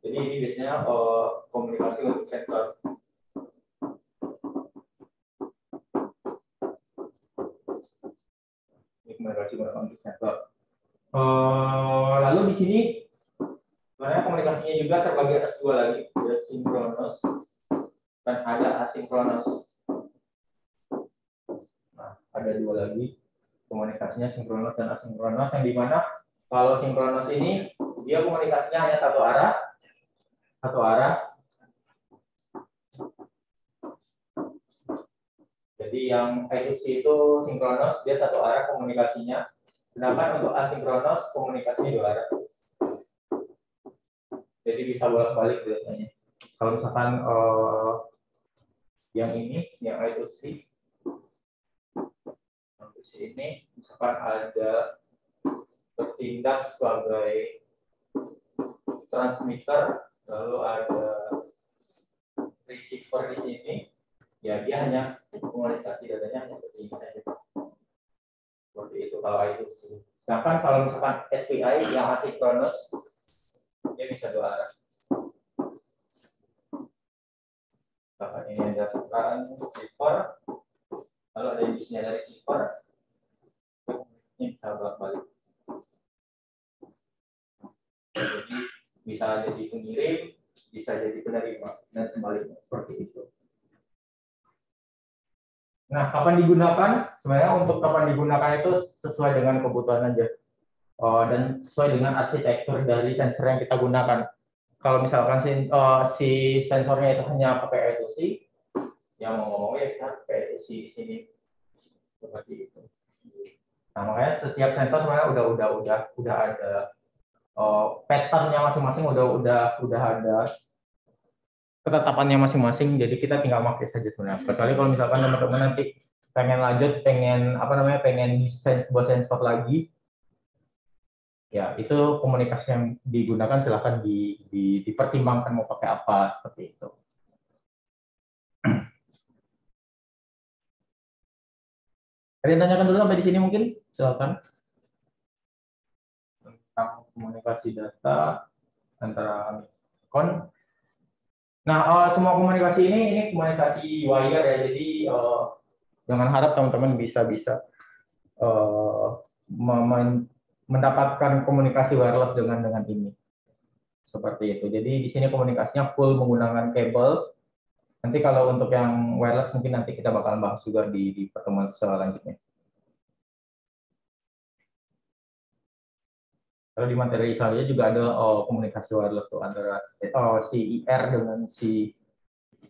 Jadi ini biasanya komunikasi untuk sensor. Ini komunikasi untuk sensor. Lalu di sini sebenarnya komunikasinya juga terbagi atas dua lagi, ada sinkronus dan ada asinkronus. Nah, ada dua lagi komunikasinya, sinkronus dan asinkronus, yang dimana kalau sinkronus ini dia komunikasinya hanya satu arah. Jadi yang I2C itu sinkronus, dia satu arah komunikasinya. Sedangkan untuk asinkronus komunikasinya dua arah. Jadi bisa bolak-balik biasanya. Kalau misalkan yang ini, yang I2C ini misalkan ada bertindak sebagai transmitter, lalu ada receiver di sini, ya dia hanya komunikasi datanya hanya seperti ini saja. Seperti itu kalau I2C. Sedangkan kalau misalkan SPI yang asinkronus, dia bisa dua arah. Misalkan ini mengirim, bisa jadi penerima, dan sebaliknya seperti itu. Nah, kapan digunakan? Sebenarnya untuk kapan digunakan itu sesuai dengan kebutuhan aja. Dan sesuai dengan arsitektur dari sensor yang kita gunakan. Kalau misalkan si sensornya itu hanya pakai I2C, yang mau ngomongnya kita pakai I2C di sini seperti itu. Nah, makanya setiap sensor sebenarnya udah ada patternnya masing-masing, udah ada ketetapannya masing-masing. Jadi kita tinggal pakai saja sebenarnya. Kecuali kalau misalkan teman-teman nanti pengen lanjut, pengen desain sebuah sensor lagi, ya itu komunikasi yang digunakan silahkan dipertimbangkan mau pakai apa seperti itu. Ada yang tanyakan dulu sampai di sini mungkin? Silakan. Tentang komunikasi data antara Micron. Nah, semua komunikasi ini komunikasi wire ya. Jadi jangan harap teman-teman bisa mendapatkan komunikasi wireless dengan ini. Seperti itu. Jadi di sini komunikasinya full menggunakan kabel. Nanti kalau untuk yang wireless mungkin nanti kita bakalan bahas juga di pertemuan selanjutnya. Kalau di materi selanjutnya juga ada komunikasi wireless tuh antara si IR dengan si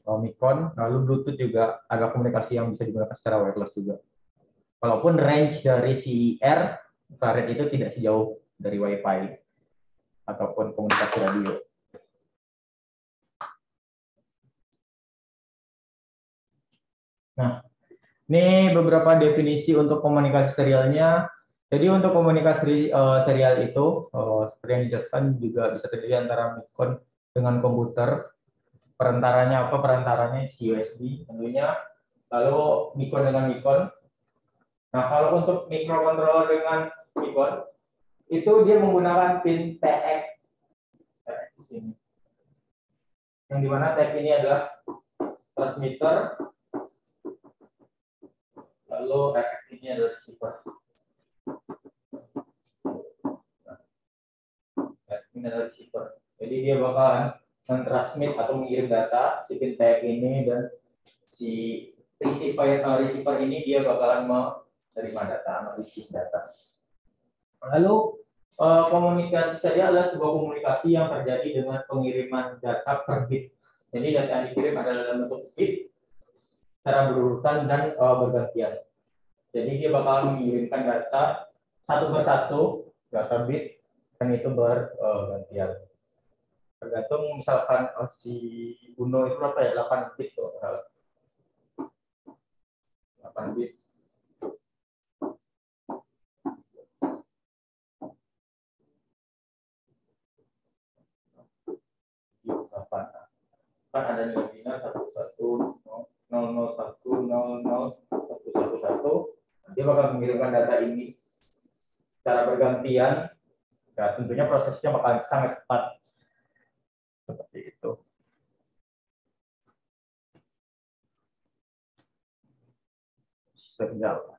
Micron. Lalu Bluetooth juga ada komunikasi yang bisa digunakan secara wireless juga. Walaupun range dari si IR infrared itu tidak sejauh dari Wi-Fi ataupun komunikasi radio. Nah, ini beberapa definisi untuk komunikasi serialnya. Jadi untuk komunikasi serial itu, seperti yang dijelaskan juga bisa terjadi antara Micron dengan komputer. Perantaranya apa? Perantaranya si USB tentunya. Lalu Micron dengan Micron. Nah, kalau untuk microcontroller dengan Micron, itu dia menggunakan pin TX. Di sini. Yang dimana TX ini adalah transmitter, lalu RX ini adalah receiver. Ini adalah receiver. Jadi dia bakalan mentransmit atau mengirim data si pin TX ini, dan si receiver ini dia bakalan menerima data, mereceive data. Lalu komunikasi serial adalah sebuah komunikasi yang terjadi dengan pengiriman data per bit. Jadi data yang dikirim adalah dalam bentuk bit secara berurutan dan bergantian. Jadi dia bakal mengirimkan data satu persatu, data bit, dan itu bergantian. Tergantung misalkan si Uno itu berapa ya? 8 bit tuh. 8 bit. Kan ada nilai biner 110010010011. Dia bakal mengirimkan data ini secara bergantian. Ya, tentunya prosesnya bakal sangat cepat seperti itu. Serial.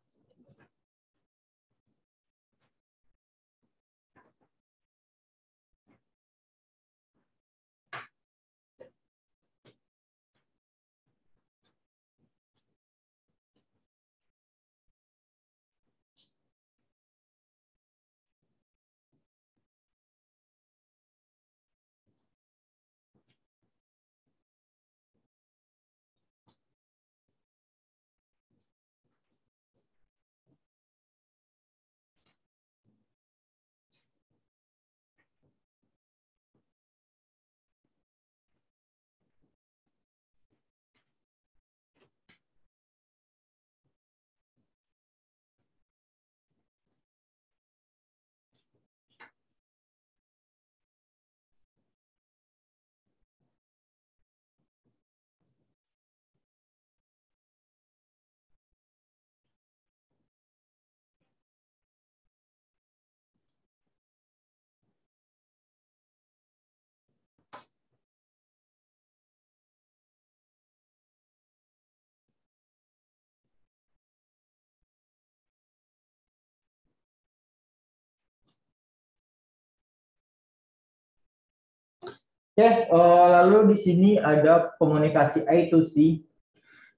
Lalu di sini ada komunikasi I2C.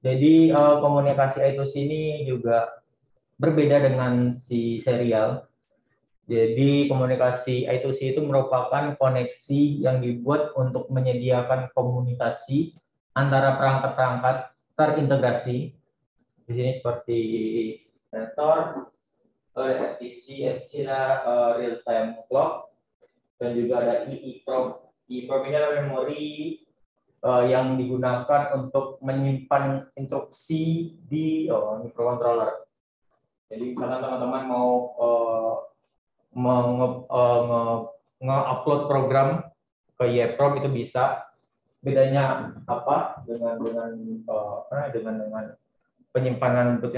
Jadi komunikasi I2C ini juga berbeda dengan si serial. Jadi komunikasi I2C itu merupakan koneksi yang dibuat untuk menyediakan komunikasi antara perangkat-perangkat terintegrasi. Di sini seperti sensor, FTC, real time clock, dan juga ada EEPROM. EEPROM ini adalah memori yang digunakan untuk menyimpan instruksi di microcontroller. Jadi misalkan teman-teman mau nge-upload program ke EEPROM itu bisa. Bedanya apa dengan penyimpanan input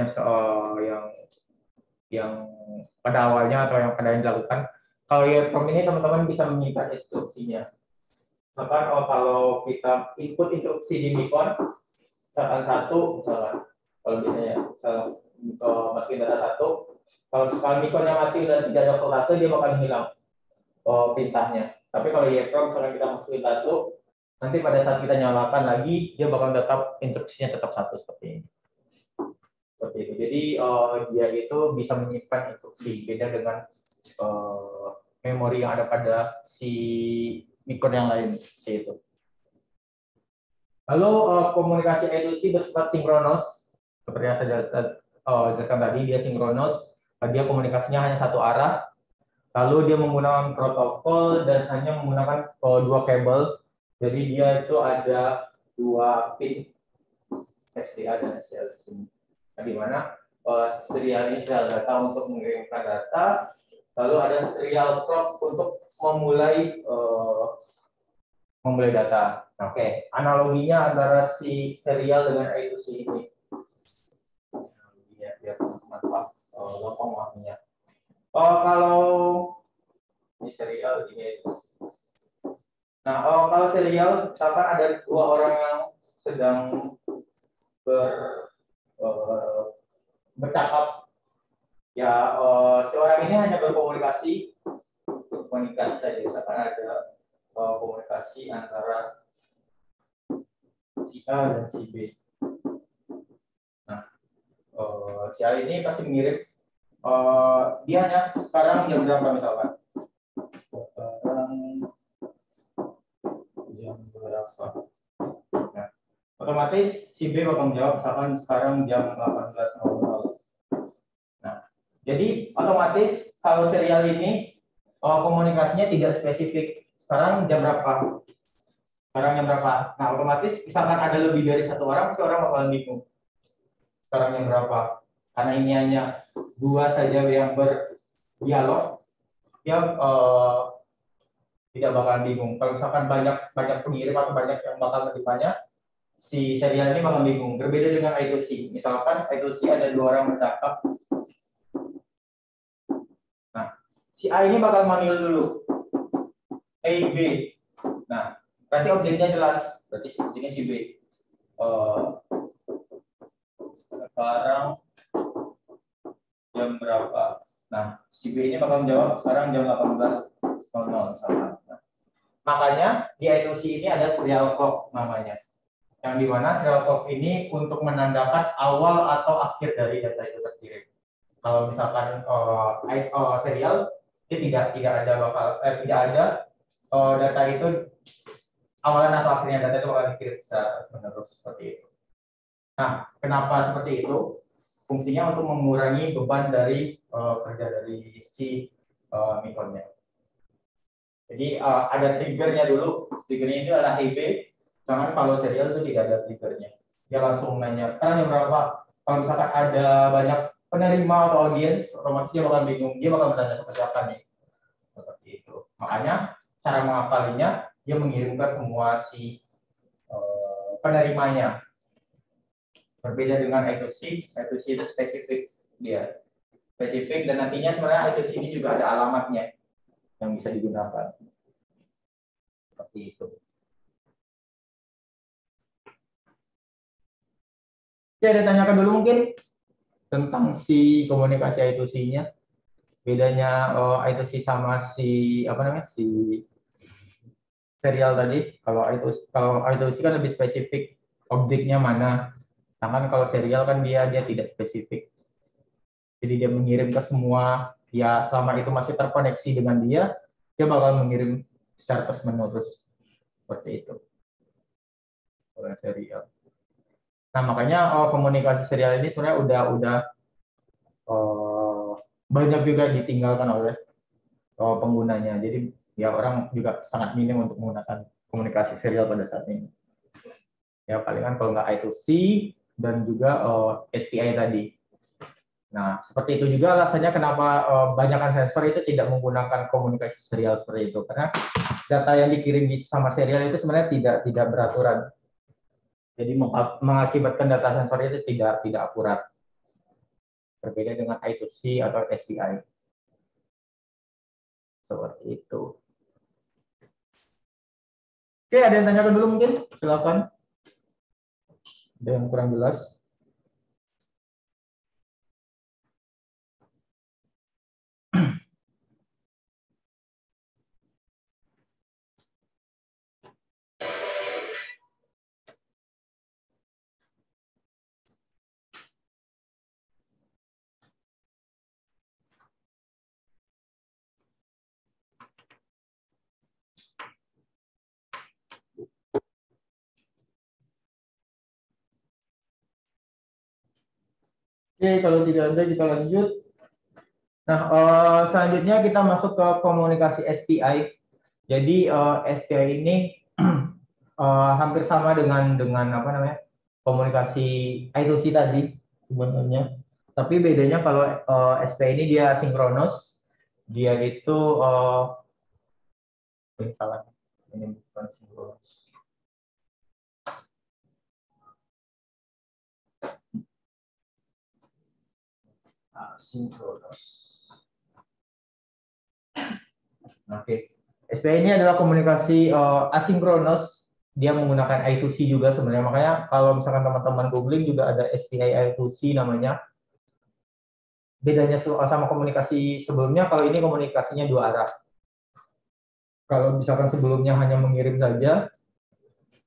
yang pada awalnya atau yang pada yang dilakukan. Kalau EEPROM ini teman-teman bisa menyimpan instruksinya. Misalkan kalau kita input instruksi di Micron, misalkan kalau biasanya masukin data satu, kalau Micron yang mati dan tidak ada voltase, dia bakal hilang perintahnya. Tapi kalau EEPROM misalkan kita masukin satu, nanti pada saat kita nyalakan lagi, dia bakal tetap instruksinya tetap satu seperti ini. Seperti itu. Jadi dia itu bisa menyimpan instruksi, beda dengan memori yang ada pada si Micron yang lain, seperti itu. Lalu komunikasi I2C bersifat sinkronos, seperti yang saya jelaskan tadi, dia sinkronos, dia komunikasinya hanya satu arah, lalu dia menggunakan protokol dan hanya menggunakan dua kabel, jadi dia itu ada dua pin SDA dan SDL di sini. Nah, di mana serial ini serial data untuk mengirimkan data, lalu ada serial clock untuk memulai data. Oke, analoginya antara si serial dengan I2C ini. Analoginya biar teman-teman gampang memahaminya. Kalau ini serial ini. Nah, kalau serial, misalkan ada dua orang yang sedang bercakap, ya si orang ini hanya berkomunikasi saja. Misalkan ada komunikasi antara si A dan si B. Nah, si A ini pasti mengirim, dia hanya sekarang jam berapa misalkan? Sekarang jam berapa? Nah, otomatis si B bakal menjawab misalkan sekarang jam 18.00. Nah, jadi otomatis kalau serial ini komunikasinya tidak spesifik. Sekarang jam berapa? Sekarang jam berapa? Nah, otomatis misalkan ada lebih dari satu orang, si orang bakalan bingung. Sekarang jam berapa? Karena ini hanya dua saja yang berdialog, dia tidak bakalan bingung. Kalau misalkan banyak pengirim atau banyak yang bakal menerimanya, si serial ini bakal bingung. Berbeda dengan I2C. Misalkan I2C ada dua orang bercakap. Nah, si A ini bakal manggil dulu. A, B. Nah, berarti objeknya jelas. Berarti ini si B. Sekarang jam berapa? Nah, si B ini bakal menjawab sekarang jam 18.00. Nah, makanya di I2C ini ada serial clock namanya. Yang dimana serial clock ini untuk menandakan awal atau akhir dari data itu terkirim. Kalau misalkan serial, dia tidak ada data itu awalan atau akhirnya, data itu bakal dikirim secara menerus seperti itu. Nah, kenapa seperti itu? Fungsinya untuk mengurangi beban dari kerja dari si Micronnya. Jadi ada triggernya dulu. Triggernya itu adalah EB. Sedangkan kalau serial itu tidak ada triggernya. Dia langsung nanya, sekarang jam berapa? Kalau misalkan ada banyak penerima atau audiens, otomatis dia bakal bingung. Dia bakal bertanya kepada nih. Seperti itu. Makanya cara mengapalinya, dia mengirim ke semua si penerimanya. Berbeda dengan I2C itu spesifik dia. Spesifik dan nantinya sebenarnya I2C ini juga ada alamatnya yang bisa digunakan. Seperti itu. Ya, ditanyakan dulu mungkin tentang si komunikasi I2C-nya. Bedanya I2C sama si serial tadi. Kalau I2C kan lebih spesifik objeknya mana. Sedangkan kalau serial kan dia tidak spesifik. Jadi dia mengirim ke semua, ya selama itu masih terkoneksi dengan dia bakal mengirim secara terus menerus seperti itu. Kalau serial. Nah makanya komunikasi serial ini sebenarnya udah banyak juga ditinggalkan oleh penggunanya. Jadi ya orang juga sangat minim untuk menggunakan komunikasi serial pada saat ini. Ya palingan kalau nggak I2C dan juga SPI tadi. Nah, seperti itu juga alasannya kenapa banyakkan sensor itu tidak menggunakan komunikasi serial seperti itu, karena data yang dikirim sama serial itu sebenarnya tidak beraturan. Jadi mengakibatkan data sensor itu tidak akurat. Berbeda dengan I2C atau SPI. Seperti itu. Oke, ada yang tanyakan dulu mungkin? Silakan. Ada yang kurang jelas? Oke, kalau tidak ada kita lanjut. Nah, selanjutnya kita masuk ke komunikasi SPI. Jadi SPI ini hampir sama dengan apa namanya komunikasi I2C tadi sebenarnya. Tapi bedanya kalau SPI ini dia sinkronus, dia itu salah, ini bukan sinkronus. Sinkronus. Oke. SPI ini adalah komunikasi asinkronus. Dia menggunakan I2C juga sebenarnya. Makanya kalau misalkan teman-teman googling juga ada SPI I2C namanya. Bedanya sama komunikasi sebelumnya, kalau ini komunikasinya dua arah. Kalau misalkan sebelumnya hanya mengirim saja,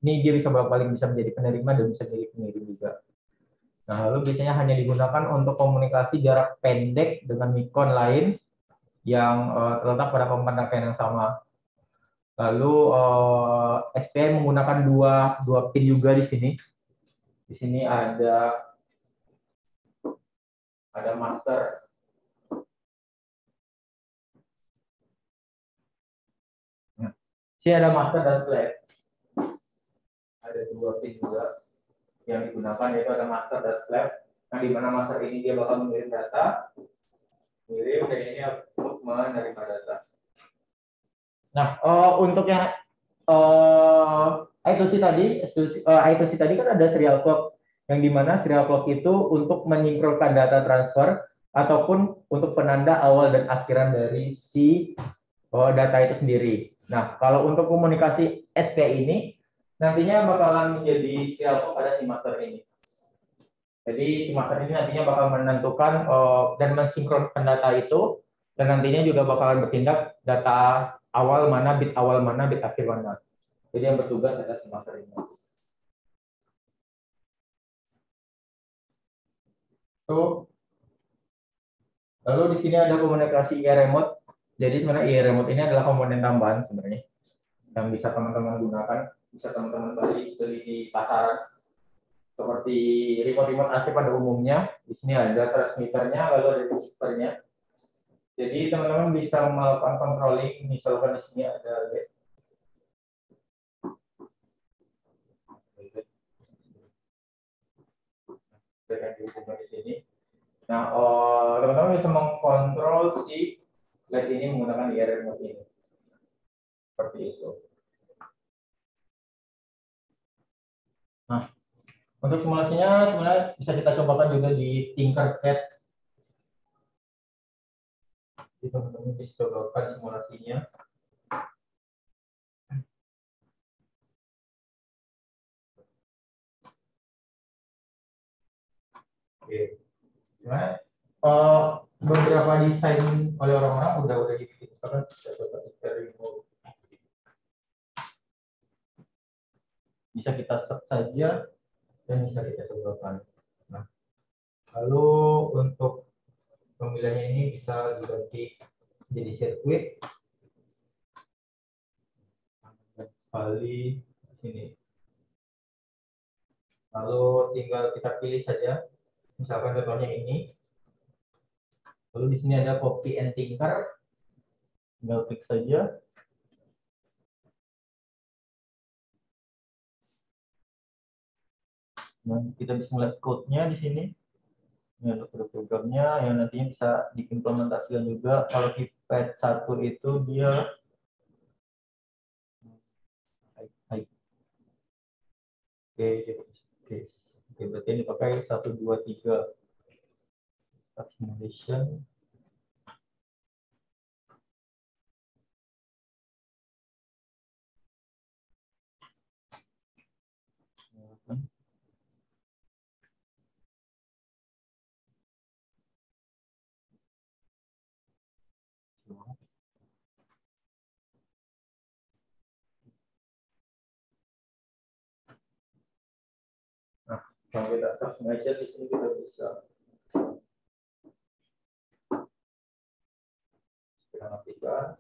ini dia bisa paling bisa menjadi penerima dan bisa menjadi pengirim juga. Nah, lalu biasanya hanya digunakan untuk komunikasi jarak pendek dengan Nikon lain yang terletak pada pemakaian yang sama. Lalu SPI menggunakan dua pin juga di sini. Di sini ada master. Nah, sini ada master dan slave. Ada dua pin juga yang digunakan, yaitu ada master dan slave. Nah, di mana master ini dia bakal mengirim data, dan ini untuk menerima data. Nah, untuk yang I2C tadi kan ada serial clock, yang dimana serial clock itu untuk menyinkronkan data transfer ataupun untuk penanda awal dan akhiran dari si data itu sendiri. Nah, kalau untuk komunikasi SPI ini nantinya bakalan menjadi serial clock pada si master ini. Jadi si master ini nantinya bakal menentukan dan mensinkronkan data itu, dan nantinya juga bakalan bertindak data awal mana, bit akhir mana. Jadi yang bertugas adalah si master ini. Lalu di sini ada komunikasi IA remote. Jadi sebenarnya IA remote ini adalah komponen tambahan sebenarnya yang bisa teman-teman gunakan, bisa teman-teman beli di pasaran. Seperti remote AC pada umumnya, di sini ada transmitternya, lalu ada receivernya. Jadi teman-teman bisa melakukan controlling, misalkan di sini ada dihubungkan di sini. Nah, teman-teman bisa mengkontrol si LED ini menggunakan IA remote ini. Seperti itu. Nah, untuk simulasinya sebenarnya bisa kita cobakan juga di Tinkercad. Jadi teman-teman bisa cobakan simulasinya. Oke. Sebenarnya beberapa desain oleh orang-orang udah dibikin, misalkan dari bisa kita search saja dan bisa kita sebutkan. Nah, lalu untuk pemilihannya ini bisa diganti jadi sirkuit sekali sini. Lalu tinggal kita pilih saja, misalkan contohnya ini. Lalu di sini ada copy and tinker, tinggal klik saja. Nah, kita bisa melihat code-nya di sini. Ini ada kode programnya yang nantinya bisa diimplementasikan juga. Kalau di patch 1 itu dia Oke, berarti ini pakai 1, 2, 3 simulation. Nah, kalau kita sengaja di sini kita bisa matikan.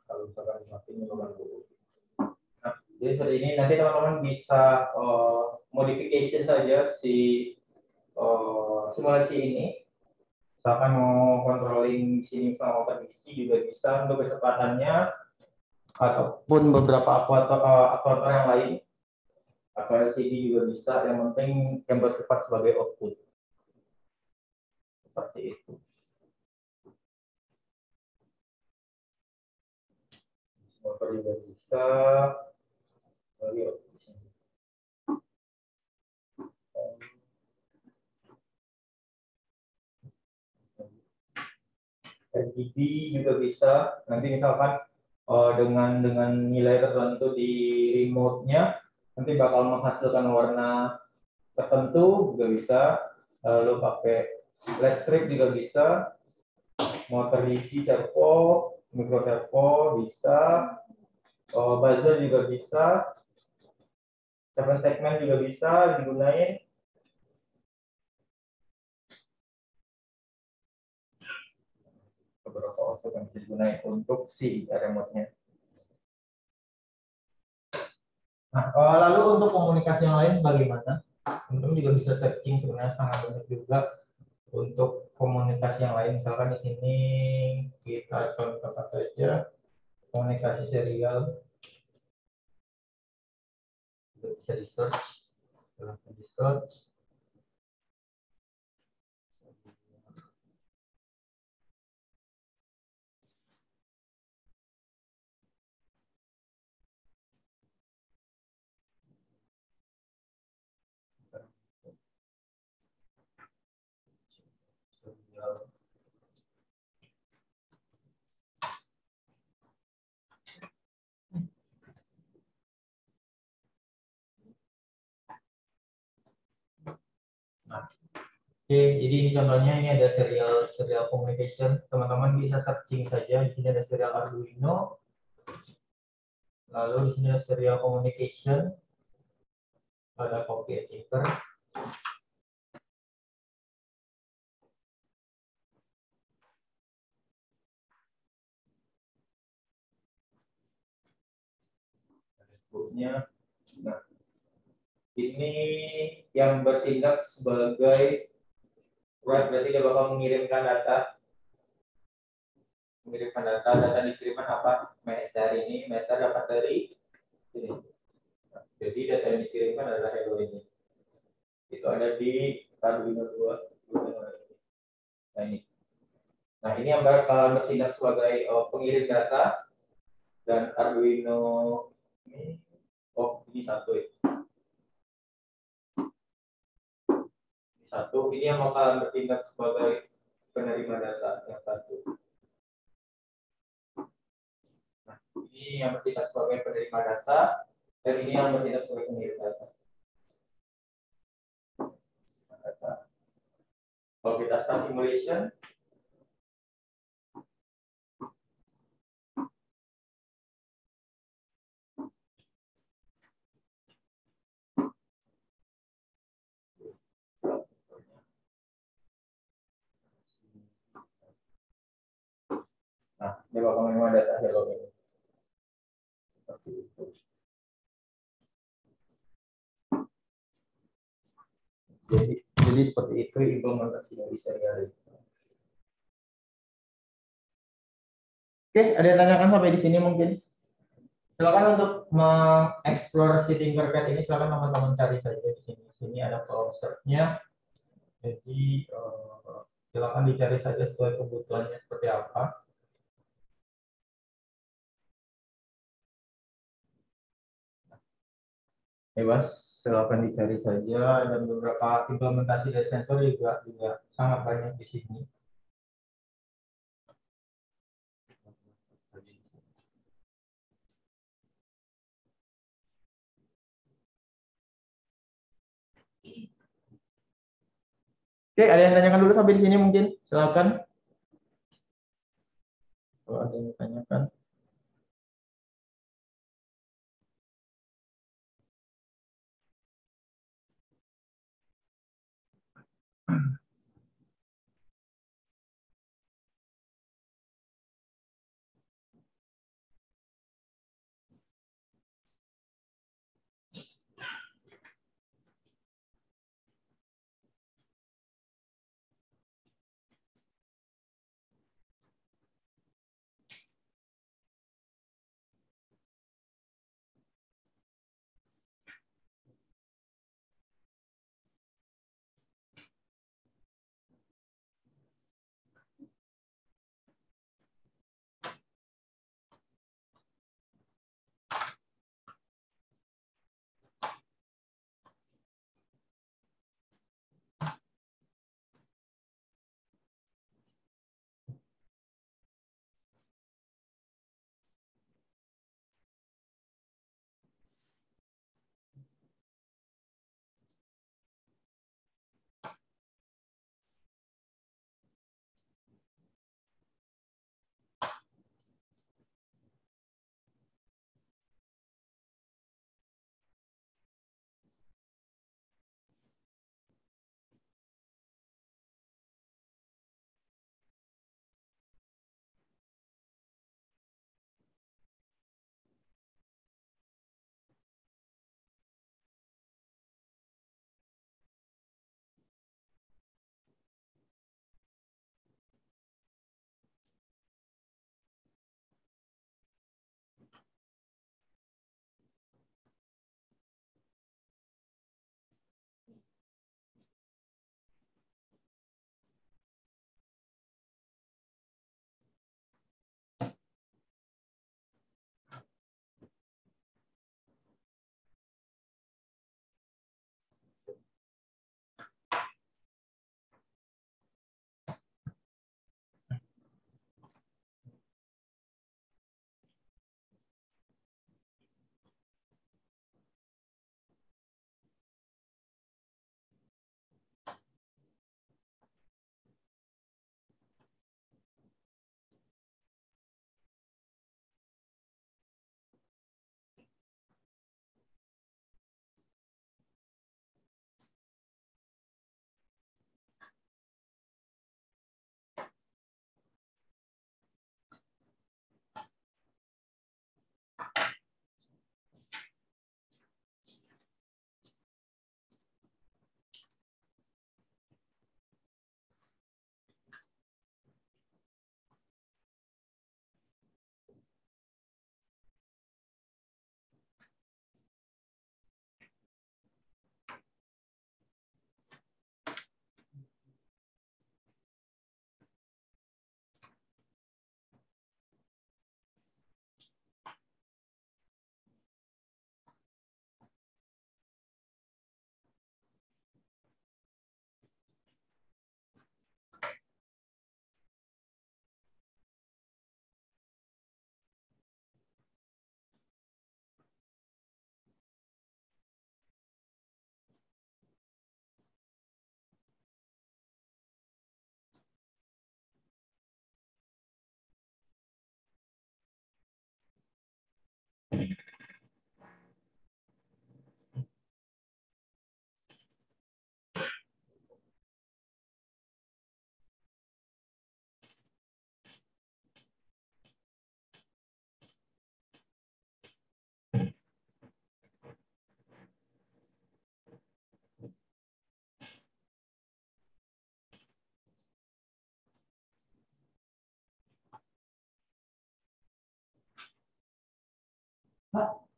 Kalau misalkan nah, jadi seperti ini nanti teman-teman bisa modification saja si simulasi ini. Misalkan mau controlling sini sama prediksi juga bisa untuk kecepatannya ataupun beberapa aktuator yang lain atau LCD juga bisa. Yang penting yang bersifat sebagai output seperti itu. Motor juga bisa. RGB juga bisa. Nanti misalkan dengan nilai tertentu di remote-nya nanti bakal menghasilkan warna tertentu juga bisa. Lalu pakai LED strip juga bisa. Motor DC servo, micro servo bisa. Buzzer juga bisa. 7 segmen juga bisa digunain. Beberapa output yang bisa digunakan untuk si remote-nya. Nah, lalu untuk komunikasi yang lain bagaimana? Teman-teman juga bisa searching, sebenarnya sangat banyak juga untuk komunikasi yang lain. Misalkan di sini kita contohkan saja komunikasi serial. Bisa di search, di search. Nah, oke, jadi ini contohnya, ini ada serial communication. Teman-teman bisa searching saja. Di sini ada serial Arduino. Lalu di sini ada serial communication. Ada copy and tinker. Nah, ini yang bertindak sebagai write, berarti dia bakal mengirimkan data. Data dikirimkan apa? Meter ini, meter dapat dari sini. Nah, jadi data yang dikirimkan adalah hello ini. ada di Arduino 2. Nah ini. Nah ini yang bakal bertindak sebagai pengirim data dan Arduino ini, ini satu ya. Ini satu, ini yang bakal bertindak sebagai penerima data yang satu. Nah ini yang bertindak sebagai penerima data dan ini yang bertindak sebagai pengirim data. Kalau kita start simulation, nah dia bakal menerima data hello ini. Seperti itu. Jadi seperti itu implementasi dari serial itu. Oke, ada yang tanyakan sampai di sini mungkin? Silakan untuk mengeksplor si Tinkercad ini, silakan teman-teman cari saja di sini. Di sini ada browsernya. Jadi silakan dicari saja sesuai kebutuhannya seperti apa. Bebas, silakan dicari saja, dan beberapa implementasi dari sensor juga sangat banyak di sini. Oke, ada yang tanyakan dulu sampai di sini mungkin? Silakan. Kalau ada yang ditanyakan.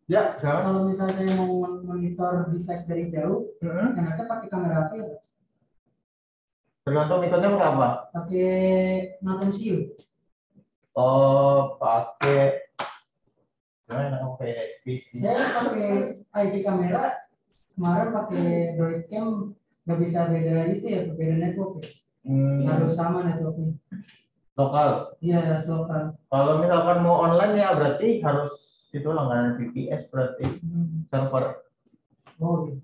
Ya, jangan. Kalau misalnya saya mau monitor device dari jauh, enaknya pakai kamera apa ya, Pak? Tergantung metodenya berapa. Pakai Noten Siu. Oh, pakai gimana? Pakai SP sih. Saya pakai IP kamera kemarin pakai Droidcam, nggak bisa beda itu ya, beda network ya. Harus sama networknya. Lokal. Iya, harus lokal. Kalau misalkan mau online ya berarti harus itu langganan VPS berarti server. Oh gitu.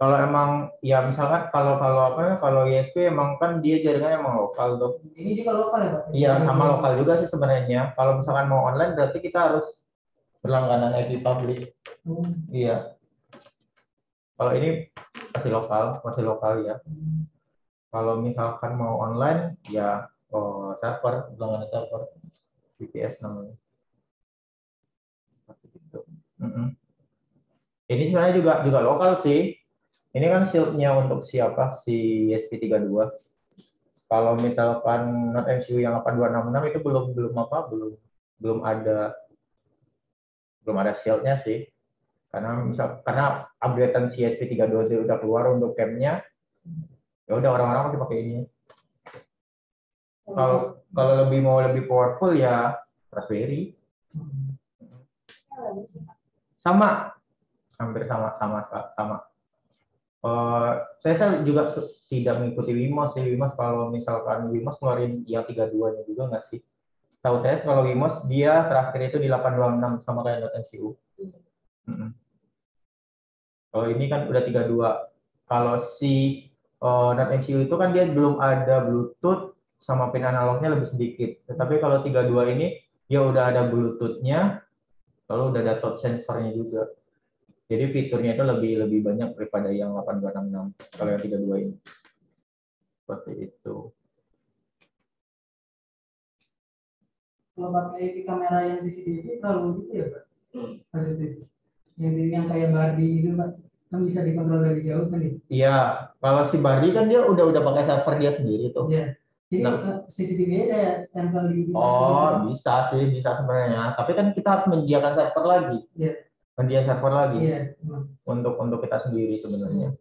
Kalau emang ya misalkan kalau apa ya, kalau ISP emang kan dia jaringannya emang lokal tuh. Ini juga lokal ya, Pak? Iya, sama lokal juga sih sebenarnya. Kalau misalkan mau online berarti kita harus berlangganan IP public. Iya. Kalau ini masih lokal ya. Kalau misalkan mau online ya server, berlangganan server VPS namanya. Seperti itu. Ini sebenarnya juga lokal sih. Ini kan shieldnya untuk siapa si ESP32. Kalau misalkan Note MCU yang 8266 itu belum ada shieldnya sih. Karena updatean si ESP32 udah keluar untuk camnya, ya udah orang-orang masih pakai ini. Kalau lebih powerful ya Raspberry. Sama, hampir sama. Saya juga tidak mengikuti Wimos sih. Wimos kalau misalkan Wimos ngeluarin yang 32-nya juga nggak sih? Tahu saya kalau Wimos dia terakhir itu di 826 sama kayak Note MCU. Kalau ini kan udah 32. Kalau si Note MCU itu kan dia belum ada Bluetooth sama pin analognya lebih sedikit. Tetapi kalau 32 ini dia udah ada Bluetooth-nya, lalu udah ada touch sensor-nya juga. Jadi fiturnya itu lebih banyak daripada yang 8266 kalau yang 32 ini. Seperti itu. Kalau pakai IP kamera yang CCTV terlalu gitu ya, Pak? CCTV. Yang kayak Barbie itu, Pak, kan bisa dikontrol dari jauh kan ya? Iya, kalau si Barbie kan dia udah pakai server dia sendiri tuh. Iya. Jadi CCTV-nya saya tempel di bisa sebenarnya. Tapi kan kita harus menyediakan server lagi. Iya. Server lagi. Iya. Untuk kita sendiri sebenarnya.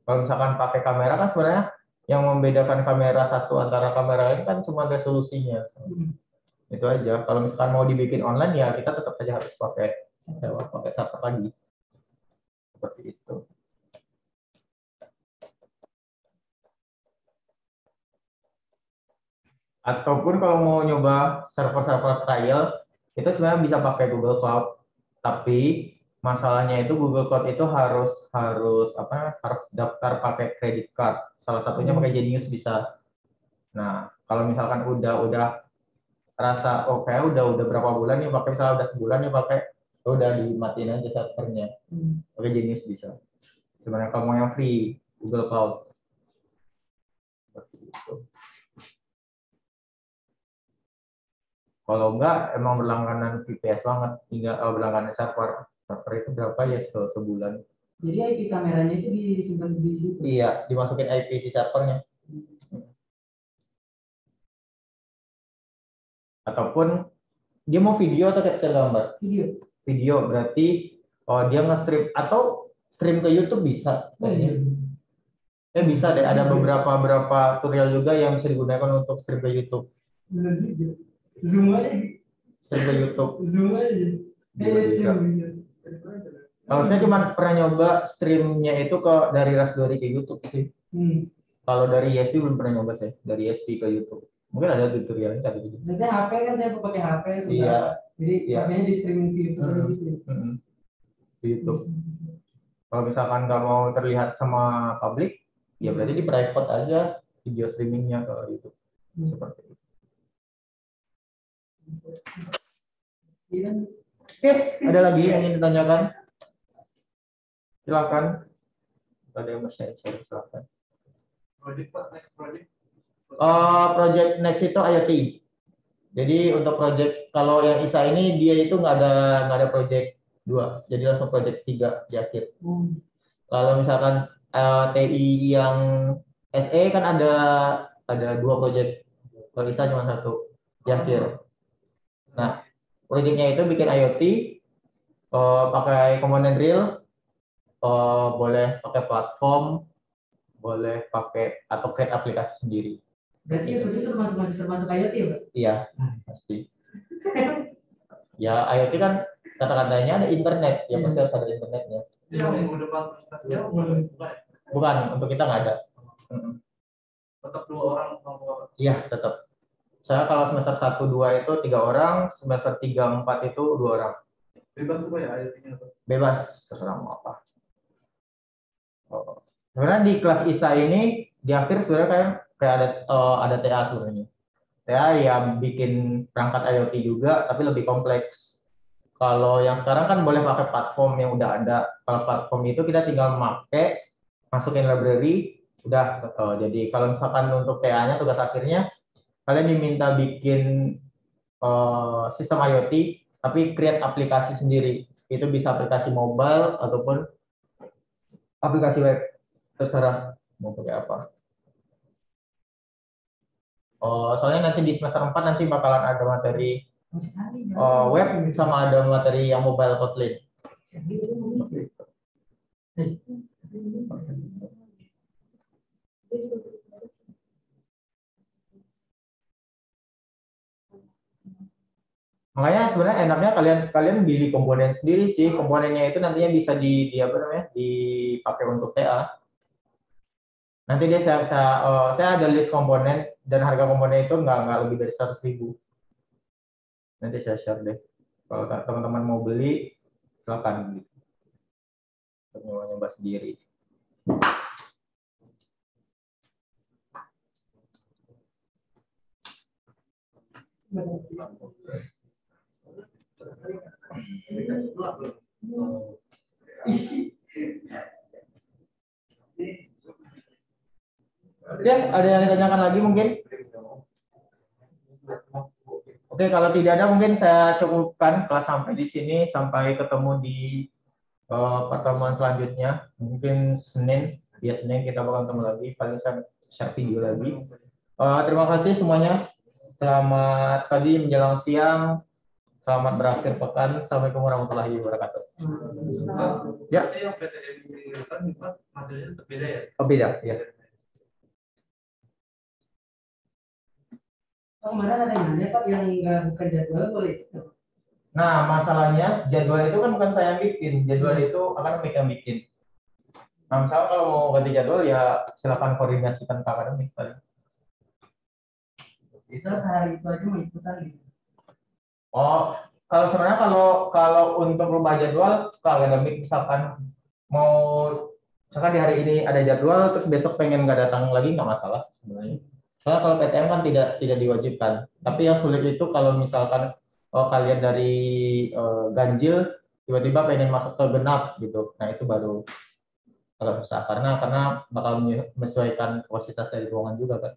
Kalau misalkan pakai kamera kan sebenarnya yang membedakan kamera satu antara kamera lain kan cuma resolusinya. Itu aja. Kalau misalkan mau dibikin online ya kita tetap saja harus pakai server lagi. Seperti itu. Ataupun kalau mau nyoba server-server trial itu sebenarnya bisa pakai Google Cloud. Tapi masalahnya itu Google Cloud itu harus daftar pakai credit card. Salah satunya pakai Genius bisa. Nah, kalau misalkan udah rasa kayak udah berapa bulan nih pakai, misalnya udah sebulan nih pakai, udah dimatiin aja servernya. Pakai Genius bisa. Sebenarnya kalau mau yang free Google Cloud. Seperti itu. Kalau enggak emang berlangganan VPS banget, tinggal berlangganan server. Server itu berapa ya sebulan? Jadi IP kameranya itu disimpan di situ? Iya, dimasukin IP si servernya. Ataupun dia mau video atau capture gambar? Video berarti dia nge-stream atau stream ke YouTube bisa kayaknya. Bisa deh, ada beberapa tutorial juga yang bisa digunakan untuk stream ke YouTube. Zoom aja. Stream ke YouTube. Zoom aja. Bisa. Kalau saya cuma pernah nyoba streamnya itu dari Raspberry ke YouTube sih. Kalau dari ESP belum pernah nyoba saya, dari ESP ke YouTube. Mungkin ada tutorialnya tadi. Nanti HP kan saya pakai HP. Iya. Jadi HP-nya di streaming ke YouTube gitu. Di YouTube. Kalau misalkan nggak mau terlihat sama publik, ya berarti di private aja video streamingnya ke YouTube. Seperti itu. Oke, ada lagi yang ingin ditanyakan? Silakan. Ada yang mau share, silakan. Project next itu IoT. Jadi untuk project kalau yang ISA ini dia itu nggak ada project 2, jadi langsung project 3 di akhir. Kalau misalkan TI yang SE kan ada 2 project, kalau ISA cuma 1 di akhir. Nah, Projectnya itu bikin IoT, pakai komponen real, boleh pakai platform, boleh pakai atau create aplikasi sendiri. Berarti itu masih termasuk IoT ya, Pak? Iya, pasti. Ya IoT kan kata-katanya ada internet, ya pasti harus ada internetnya. Yang minggu depan presentasinya Bukan, untuk kita nggak ada. tetap 2 orang atau Iya, tetap. Saya kalau semester 1, 2 itu 3 orang, semester 3, 4 itu 2 orang. bebas tuh Pak ya IoT-nya tuh. Bebas, terserah mau apa. Sebenarnya di kelas ISA ini, di akhir sebenarnya kayak ada TA sebenarnya. TA yang bikin perangkat IoT juga, tapi lebih kompleks. Kalau yang sekarang kan boleh pakai platform yang udah ada. Kalau platform itu kita tinggal pakai, masukin library, udah. Jadi kalau misalkan untuk TA-nya tugas akhirnya, kalian diminta bikin sistem IoT, tapi create aplikasi sendiri. Itu bisa aplikasi mobile ataupun aplikasi web, terserah mau pakai apa. Soalnya nanti di semester 4 nanti bakalan ada materi web sama ada materi yang mobile Kotlin. Makanya sebenarnya enaknya kalian beli komponen sendiri sih. Komponennya itu nantinya bisa apa namanya, dipakai untuk TA. Nanti saya ada list komponen dan harga komponen itu nggak lebih dari 100.000. Nanti saya share deh. Kalau teman-teman mau beli, silakan gitu. Nyoba sendiri. Oke, ada yang ditanyakan lagi mungkin? Oke, kalau tidak ada mungkin saya cukupkan kelas sampai di sini. Sampai ketemu di pertemuan selanjutnya. Mungkin Senin kita bakal ketemu lagi. Paling saya share video lagi. Terima kasih semuanya. Selamat pagi menjelang siang. Selamat berakhir pekan. Assalamualaikum warahmatullahi wabarakatuh. Ya. Yang PTM ini kan hasilnya berbeda ya? Oh, beda, ya. Kemarin ada yang nanya Pak yang bukan jadwal boleh. Nah, masalahnya jadwal itu kan bukan saya yang bikin. Jadwal itu akademik yang bikin. Nah, misalnya kalau mau ganti jadwal ya silakan koordinasikan ke akademik. Bisa sehari itu aja mau ikutan gitu. Oh, kalau sebenarnya kalau untuk rubah jadwal ke akademik, misalkan mau misalkan di hari ini ada jadwal terus besok pengen nggak datang lagi nggak masalah sebenarnya. Soalnya kalau PTM kan tidak diwajibkan. Tapi yang sulit itu kalau misalkan kalian dari ganjil tiba-tiba pengen masuk ke genap gitu. Nah, itu baru agak susah karena bakal menyesuaikan kapasitas dari ruangan juga kan.